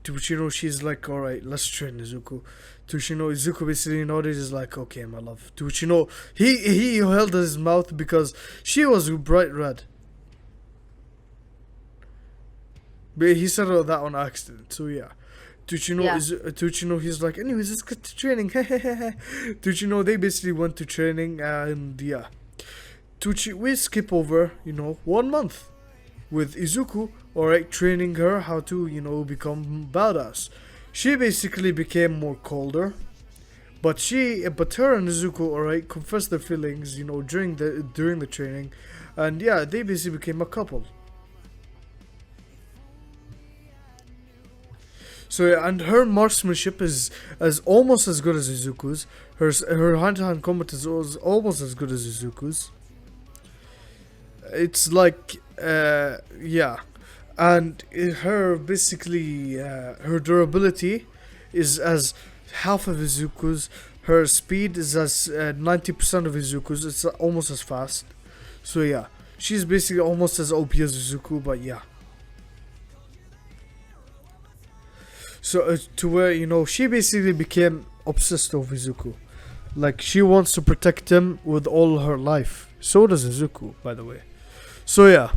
To which, she's like, alright, let's train Izuku. To which, Izuku basically nowadays is like, okay, my love. To which, he held his mouth because she was bright red. But he said that on accident, so yeah. Yeah. Tuchino, he's like, anyways, let's get to training. Tuchino, they basically went to training, and yeah. We skip over, 1 month with Izuku, alright, training her how to, become badass. She basically became more colder, but her and Izuku, alright, confessed their feelings, during the training, and yeah, they basically became a couple. So yeah, and her marksmanship is almost as good as Izuku's. Her hand-to-hand combat is almost as good as Izuku's. It's like, yeah, and her basically her durability is as half of Izuku's. Her speed is as 90% of Izuku's. It's almost as fast. So yeah, she's basically almost as OP as Izuku, but yeah. So to where she basically became obsessed with Izuku, like she wants to protect him with all her life. So does Izuku, by the way. So yeah,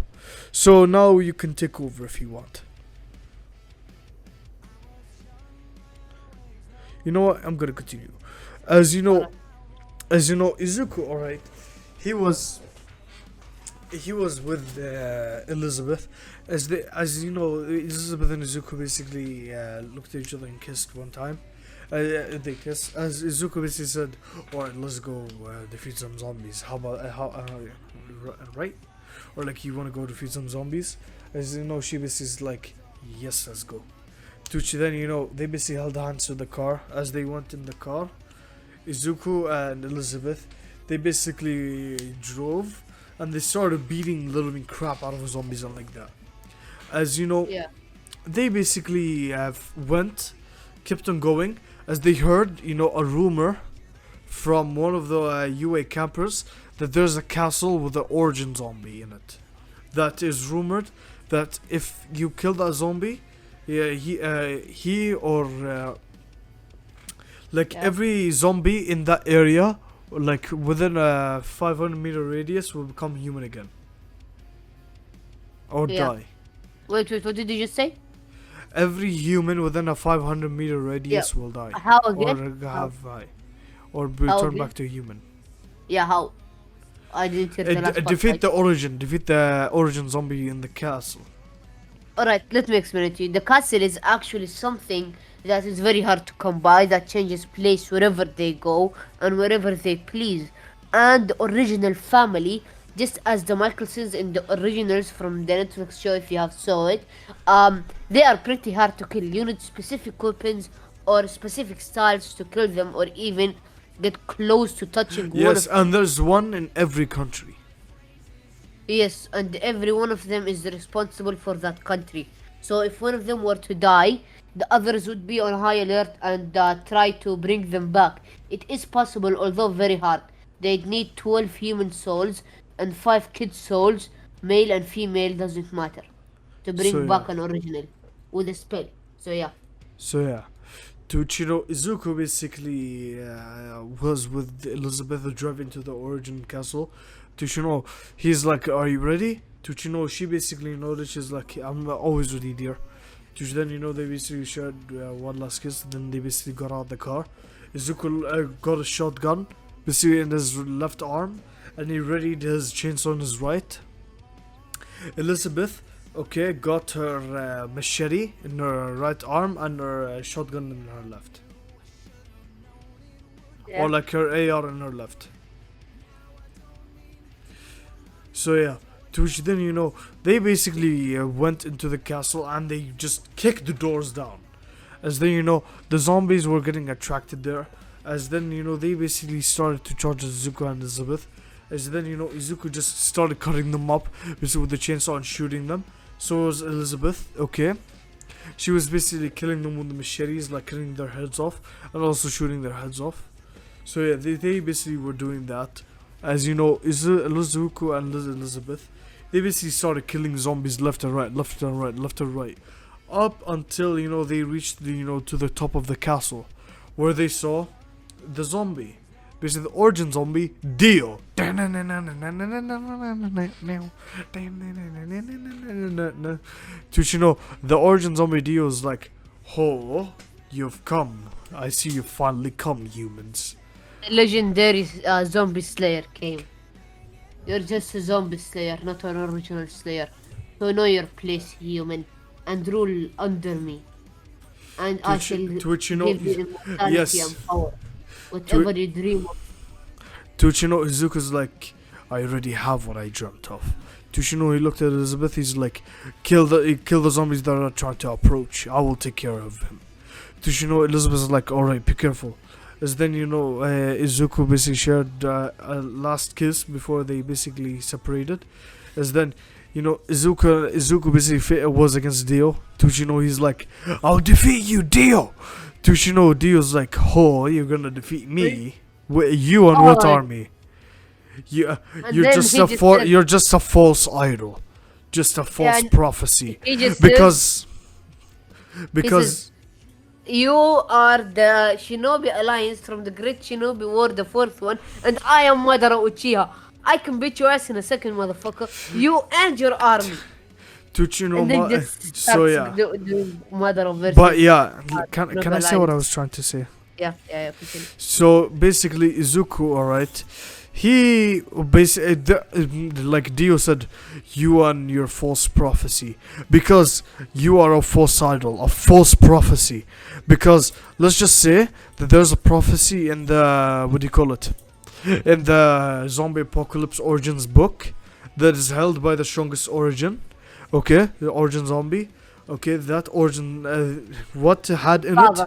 so now you can take over if you want. You know what? I'm gonna continue. As you know, Izuku. All right, he was with Elizabeth. As you know, Elizabeth and Izuku basically looked at each other and kissed one time. They kissed. As Izuku basically said, "Alright, let's go defeat some zombies. How about right? Or like you want to go defeat some zombies?" As you know, she basically is like, "Yes, let's go." Tucci then they basically held hands to the car. As they went in the car, Izuku and Elizabeth, they basically drove and they started beating living crap out of zombies and like that. As you know, Yeah. they basically kept on going as they heard, a rumor from one of the UA campers that there's a castle with an origin zombie in it. That is rumored that if you kill that zombie, yeah, he or like Yeah. every zombie in that area, like within a 500-meter radius, will become human again or Yeah. die. Wait, what did you just say? Every human within a 500-meter radius will die How or again? or How return again? back to human. Yeah, how? I didn't hear the last part. Defeat the origin zombie in the castle. Alright, let me explain it to you. The castle is actually something that is very hard to come by, that changes place wherever they go and wherever they please. And the original family, just as the Michaelsons in the originals from the Netflix show, if you have saw it, they are pretty hard to kill. You need specific weapons or specific styles to kill them, or even get close to touching one Yes, of. and there's one in every country. Yes, and every one of them is responsible for that country. So if one of them were to die, the others would be on high alert and try to bring them back. It is possible, although very hard. They'd need 12 human souls and 5 kid souls, male and female, doesn't matter, to bring So, back yeah. an original with a spell. So yeah. So yeah, Izuku basically was with Elizabeth driving to the origin castle. Tuchino, he's like, "Are you ready?" Tuchino, she basically noticed, she's like, "I'm always ready, dear." Then they basically shared one last kiss. Then they basically got out the car. Izuku got a shotgun basically in his left arm, and he readied his chainsaw on his right. Elizabeth, okay, got her machete in her right arm and her shotgun in her left, Yeah. or like her AR in her left. So yeah, to which then they basically went into the castle and they just kicked the doors down. As then the zombies were getting attracted there. As then they basically started to charge Izuku and Elizabeth. As then Izuku just started cutting them up basically with the chainsaw and shooting them. So was Elizabeth, okay. She was basically killing them with the machetes, like cutting their heads off and also shooting their heads off. So yeah, they basically were doing that. As Izuku and Elizabeth, they basically started killing zombies left and right, left and right, left and right, up until they reached to the top of the castle, where they saw the zombie, basically the origin zombie, Dio. To the origin zombie Dio is like, Oh, you've come. I see you finally come, humans. The legendary zombie slayer came. You're just a zombie slayer, not an original slayer. So know your place, human, and rule under me. And I shall To which you know, give you immortality yes. and power. Whatever you dream of. To which you know, Izuku's like, I already have what I dreamt of. To which you know, he looked at Elizabeth. He's like, kill the zombies that are trying to approach. I will take care of him. To which you know, Elizabeth's like, all right, be careful. As then you know, Izuku basically shared a last kiss before they basically separated. As then, you know, Izuku basically was against Dio. To which you know, he's like, I'll defeat you, Dio. To which you know, Dio's like, oh, you're gonna defeat me? You and what Alright. army? You, And you're then just he a just said- you're just a false idol, just a false and prophecy. He just Because says, you are the Shinobi Alliance from the Great Shinobi War, the fourth one, and I am Madara Uchiha. I can beat your ass in a second, motherfucker. You and your army. Tuchino And then just so starts yeah. the Madara versus. But yeah, uh, can I say what I was trying to say? Yeah, continue. So basically, Izuku, alright, he basically, like Dio said, you and your false prophecy, because you are a false idol, a false prophecy. Because let's just say that there's a prophecy in the, what do you call it, in the Zombie Apocalypse Origins book that is held by the strongest origin, okay, the origin zombie, okay, that origin, what had in it? Father.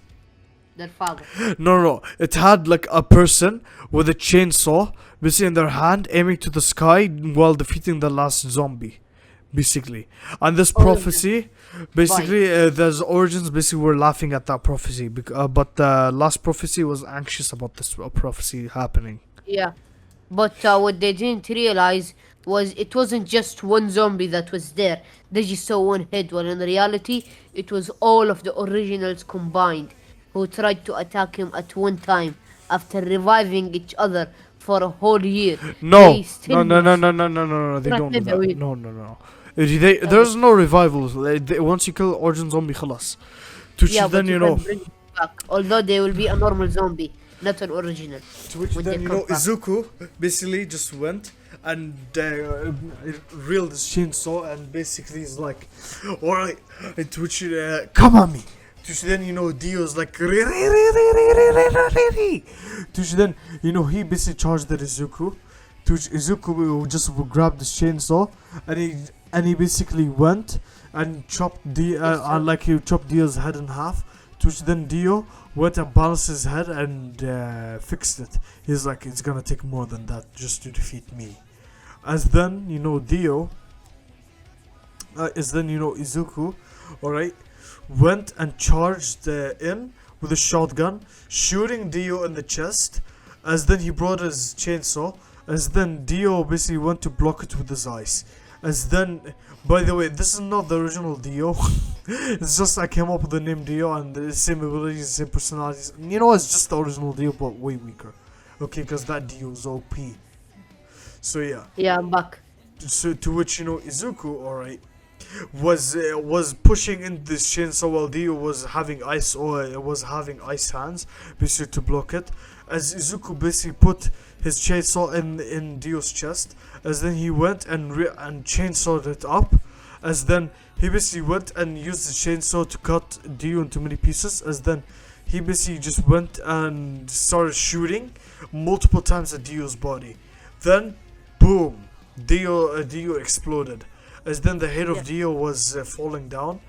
Their father. No. It had like a person with a chainsaw, basically in their hand, aiming to the sky while defeating the last zombie, basically. And this Origin. prophecy, basically, there's origins. Basically, were laughing at that prophecy, but the last prophecy was anxious about this prophecy happening. Yeah. But what they didn't realize was it wasn't just one zombie that was there. They just saw one head, when in reality, it was all of the originals combined who tried to attack him at one time after reviving each other for a whole year. No, They still no. missed. They Not don't do in the that. week. No. There's no revivals. Once you kill origin zombie, khalas. Yeah, Then but you can know. bring it back. Although they will be a normal zombie, not an original. To which when then they you come know back. Izuku basically just went and reeled his chainsaw and basically is like, all right, and to which come on me. To which then you know Dio's like, to which then you know he basically charged at Izuku. To which Izuku just grabbed the chainsaw and he basically went and chopped like he chopped Dio's head in half. To which then Dio went and balanced his head and fixed it. He's like, it's gonna take more than that just to defeat me. As then, you know, Izuku, alright, went and charged in with a shotgun, shooting Dio in the chest. As then he brought his chainsaw. As then Dio basically went to block it with his eyes. As then, by the way, this is not the original Dio. It's just I came up with the name Dio and the same abilities, same personalities. You know, it's just the original Dio, but way weaker. Okay, because that Dio is OP. So yeah. Yeah, I'm back. So to which you know Izuku, alright, was pushing in this chainsaw while Dio was having ice hands, basically to block it. As Izuku basically put his chainsaw in Dio's chest, as then he went and chainsawed it up, as then he basically went and used the chainsaw to cut Dio into many pieces, as then he basically just went and started shooting multiple times at Dio's body. Then, boom, Dio exploded. As then the head of Dio was falling down.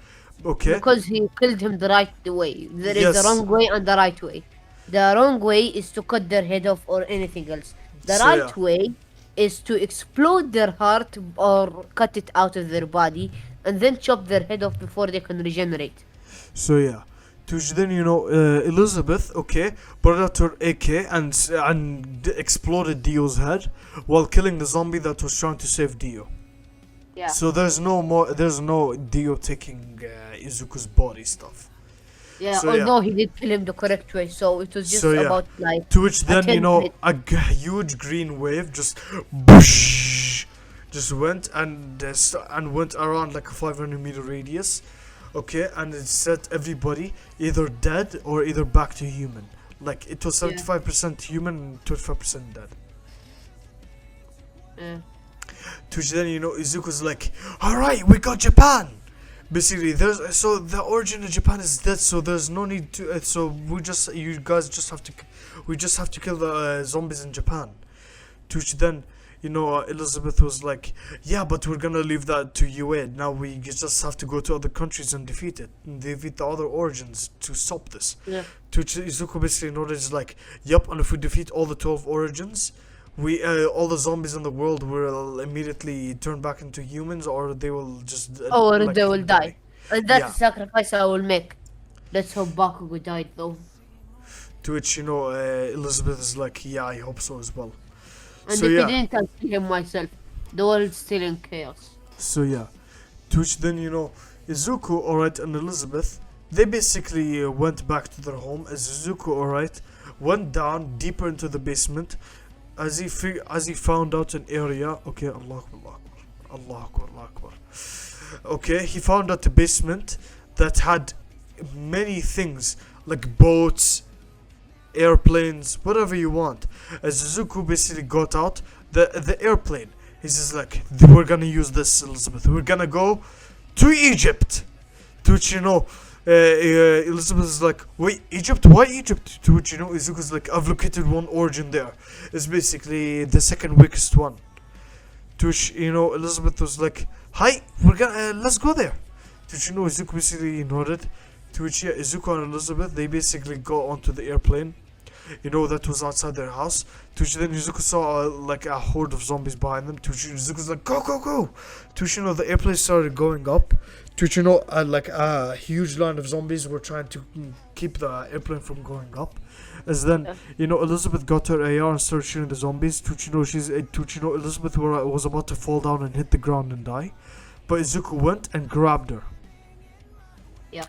Okay. Because he killed him the right way. There is Yes. the wrong way and the right way. The wrong way is to cut their head off or anything else. The So, right yeah. way is to explode their heart or cut it out of their body and then chop their head off before they can regenerate. So yeah, to which then you know Elizabeth, okay, brought out her AK and exploded Dio's head while killing the zombie that was trying to save Dio. Yeah. So there's no Dio taking Izuku's body stuff. Yeah, So, yeah. although he did kill him the correct way, so it was just So, yeah. about like To which then you know attempt a huge green wave just whoosh, just went and went around like a 500-meter radius. okay, and it set everybody either dead or either back to human. Like it was Yeah. 75% human and 25% dead. Yeah. To which then Izuku's like, all right, we got Japan. Basically, there's so the origin of Japan is dead, so there's no need to. So you guys just have to, we just have to kill the zombies in Japan. To which then, Elizabeth was like, yeah, but we're gonna leave that to UA. Now we just have to go to other countries and defeat it, and defeat the other origins to stop this. Yeah. To which Izuku basically noted is like, yep, and if we defeat all the 12 origins, we all the zombies in the world will immediately turn back into humans, or they will just Or like, they will die. And that's Yeah. the sacrifice I will make. Let's hope Bakugo died though. To which Elizabeth is like, yeah, I hope so as well. And So if yeah. he didn't, I'll kill him myself. The world's still in chaos. So yeah, to which then Izuku, alright, and Elizabeth, they basically went back to their home as Izuku, alright, went down deeper into the basement as he found out an area. Okay, Allah Akbar, Allah Akbar, Allah Akbar. Okay, he found out a basement that had many things like boats, airplanes, whatever you want. As Izuku basically got out the airplane, he's just like, we're gonna use this, Elizabeth. We're gonna go to Egypt. To which Elizabeth is like, wait, Egypt? Why Egypt? To which Izuku's like, I've located one origin there. It's basically the second weakest one. To which Elizabeth was like, hi, we're gonna let's go there. To which Izuku basically nodded. To which Izuku and Elizabeth, they basically go onto the airplane, that was outside their house. To which then Izuku saw like a horde of zombies behind them. To which Izuku's like, go, go, go. To which the airplane started going up. To which like a huge line of zombies were trying to keep the airplane from going up. As then Elizabeth got her AR and started shooting the zombies. To which Elizabeth was about to fall down and hit the ground and die, but Izuku went and grabbed her. Yeah.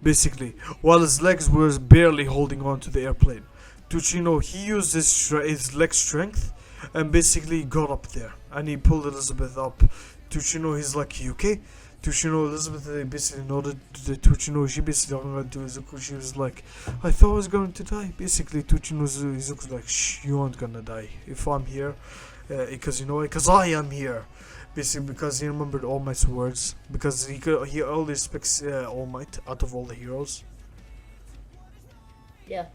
Basically, while his legs were barely holding on to the airplane. To which he used his leg strength and basically got up there, and he pulled Elizabeth up. To which he's like, you okay? To which Elizabeth basically nodded. To which she basically went to Izuku. She was like, I thought I was going to die. Basically, to which Izuku's like, shh, you aren't gonna die if I'm here, because I am here. Basically, because he remembered All Might's words, because he always speaks All Might out of all the heroes. Yeah.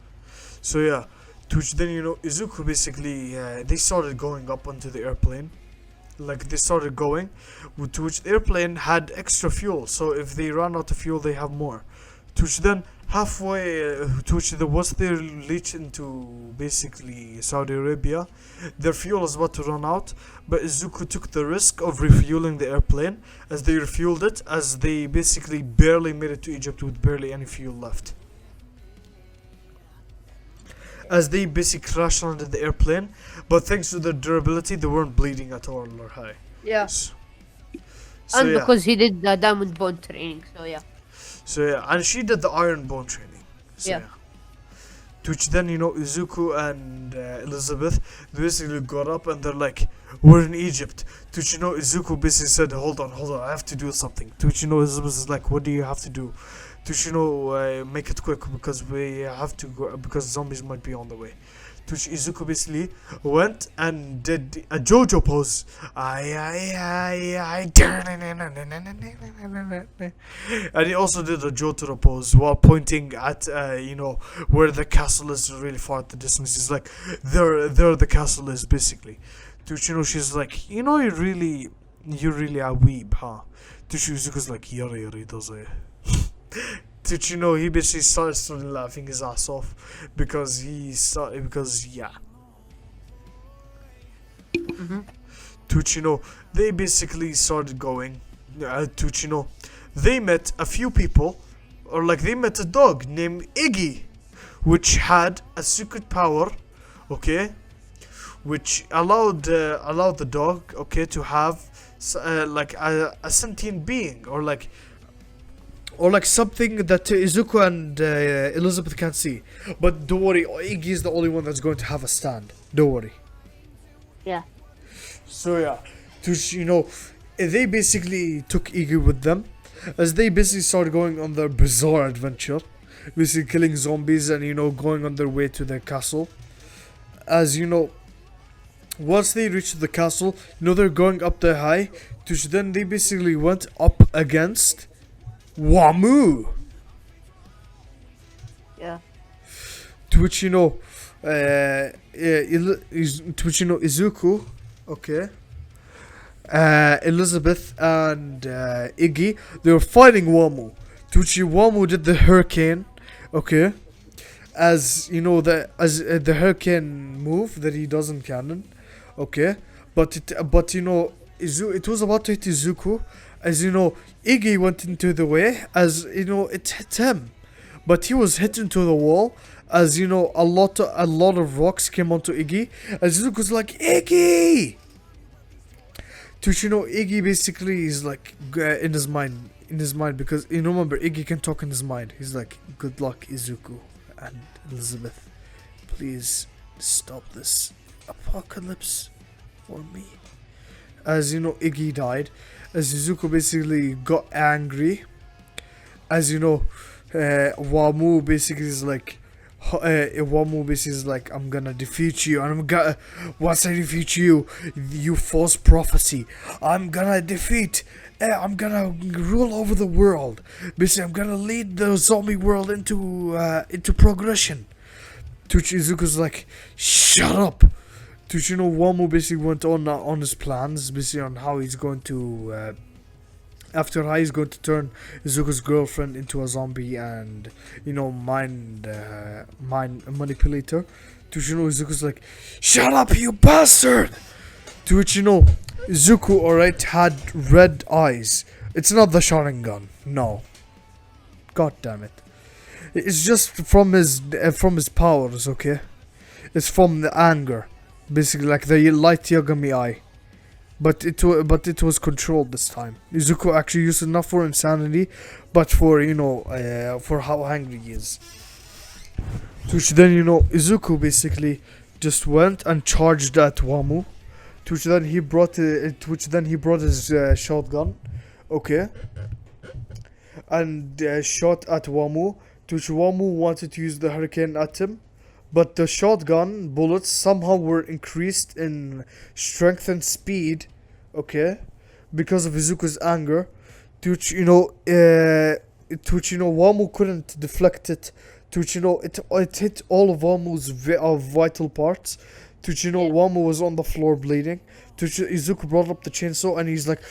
So yeah, to which then Izuku basically they started going up onto the airplane, like they started going, to which the airplane had extra fuel. So if they ran out of fuel, they have more. To which then halfway, to which once they reach into basically Saudi Arabia, their fuel is about to run out. But Izuku took the risk of refueling the airplane as they refueled it, as they basically barely made it to Egypt with barely any fuel left. As they basically crashed onto the airplane, but thanks to their durability, they weren't bleeding at all or high. Yeah. So And yeah. because he did the diamond bone training, so yeah. So yeah, and she did the iron bone training. So Yeah. yeah. To which then Izuku and Elizabeth basically got up and they're like, we're in Egypt. To which Izuku basically said, hold on, I have to do something. To which Elizabeth is like, what do you have to do? To which make it quick because we have to go, because zombies might be on the way. To which Izuku basically went and did a JoJo pose. And he also did a Jotaro pose while pointing at where the castle is really far at the distance. He's like, there the castle is basically. To which she's like, you're really a weeb, huh? To which Izuku's like, yari does it. To which he basically started laughing his ass off because yeah. To which they basically started going. To which they met a few people, or like they met a dog named Iggy, which had a secret power, okay, which allowed the dog, okay, to have like a sentient being, or like something that Izuku and Elizabeth can't see. But don't worry, Iggy is the only one that's going to have a stand. Don't worry. Yeah. So yeah, they basically took Iggy with them, as they basically start going on their bizarre adventure, basically killing zombies and going on their way to their castle. As once they reach the castle, they're going up the high, to which then they basically went up against Wamu. Yeah. To which Izuku, okay, Elizabeth and Iggy, they were fighting Wamu. To which Wamu did the hurricane, okay, as the hurricane move that he does in canon, okay, but it was about to hit Izuku, as Iggy went into the way, as it hit him, but he was hit into the wall, as a lot of rocks came onto Iggy, as Izuku's like, Iggy! To Iggy basically is like in his mind, because remember, Iggy can talk in his mind. He's like, good luck, Izuku and Elizabeth, please stop this apocalypse for me. As Iggy died, as Izuku basically got angry, as Wamu basically is like, I'm gonna defeat you, and once I defeat you, you false prophecy, I'm gonna rule over the world. Basically, I'm gonna lead the zombie world into progression. To which Izuku's like, shut up. To which Wamu basically went on his plans, basically on how he's going to after how he's going to turn Izuku's girlfriend into a zombie and mind manipulator. To which Izuku's like, shut up, you bastard. To which Izuku, alright, had red eyes. It's not the Sharingan, no. God damn it. It's just from his powers, okay? It's from the anger, basically, like the light Yagami eye. But it was controlled this time. Izuku actually used it not for insanity, but for for how angry he is. To which then Izuku basically just went and charged at Wamu. To which then he brought his shotgun, okay, and shot at Wamu. To which Wamu wanted to use the hurricane at him, but the shotgun bullets somehow were increased in strength and speed, okay, because of Izuku's anger. To which Wamu couldn't deflect it. To which it hit all of Wamu's vital parts. To which Wamu was on the floor bleeding. To which Izuku brought up the chainsaw and he's like,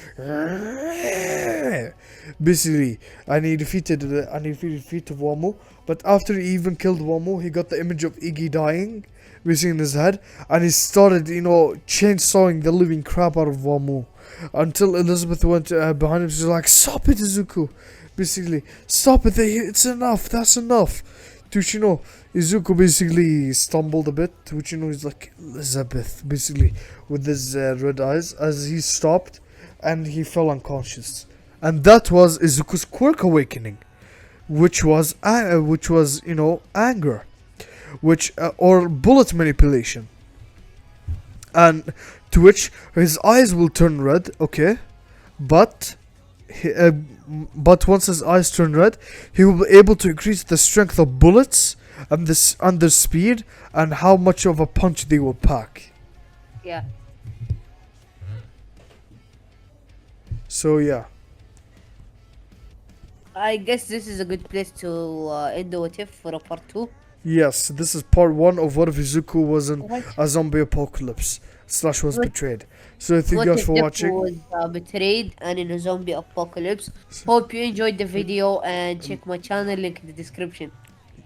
basically, and he defeated Wamu. But after he even killed Wamu, he got the image of Iggy dying, basically in his head, and he started chainsawing the living crap out of Wamu, until Elizabeth went behind him. She's like, stop it, Izuku, basically, stop it, it's enough, that's enough. To which Izuku basically stumbled a bit, to which he's like, Elizabeth, basically with his red eyes, as he stopped and he fell unconscious. And that was Izuku's quirk awakening, which was anger, which or bullet manipulation. And to which his eyes will turn red, okay, but once his eyes turn red, he will be able to increase the strength of bullets and their speed and how much of a punch they will pack. Yeah. So yeah. I guess this is a good place to end the what if for a part 2. Yes, this is part 1 of what if Izuku was in What? a zombie apocalypse / was What? betrayed. So thank you What guys if for Deku watching. was betrayed and in a zombie apocalypse? Hope you enjoyed the video and check my channel, link in the description.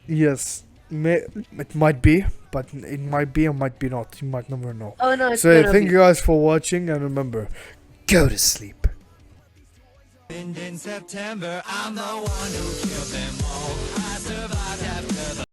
Yes, it might be, but it might be or might be not. You might never know. Oh no, it's So gonna thank be. you guys for watching, and remember, go to sleep. In September, I'm the one who killed them all.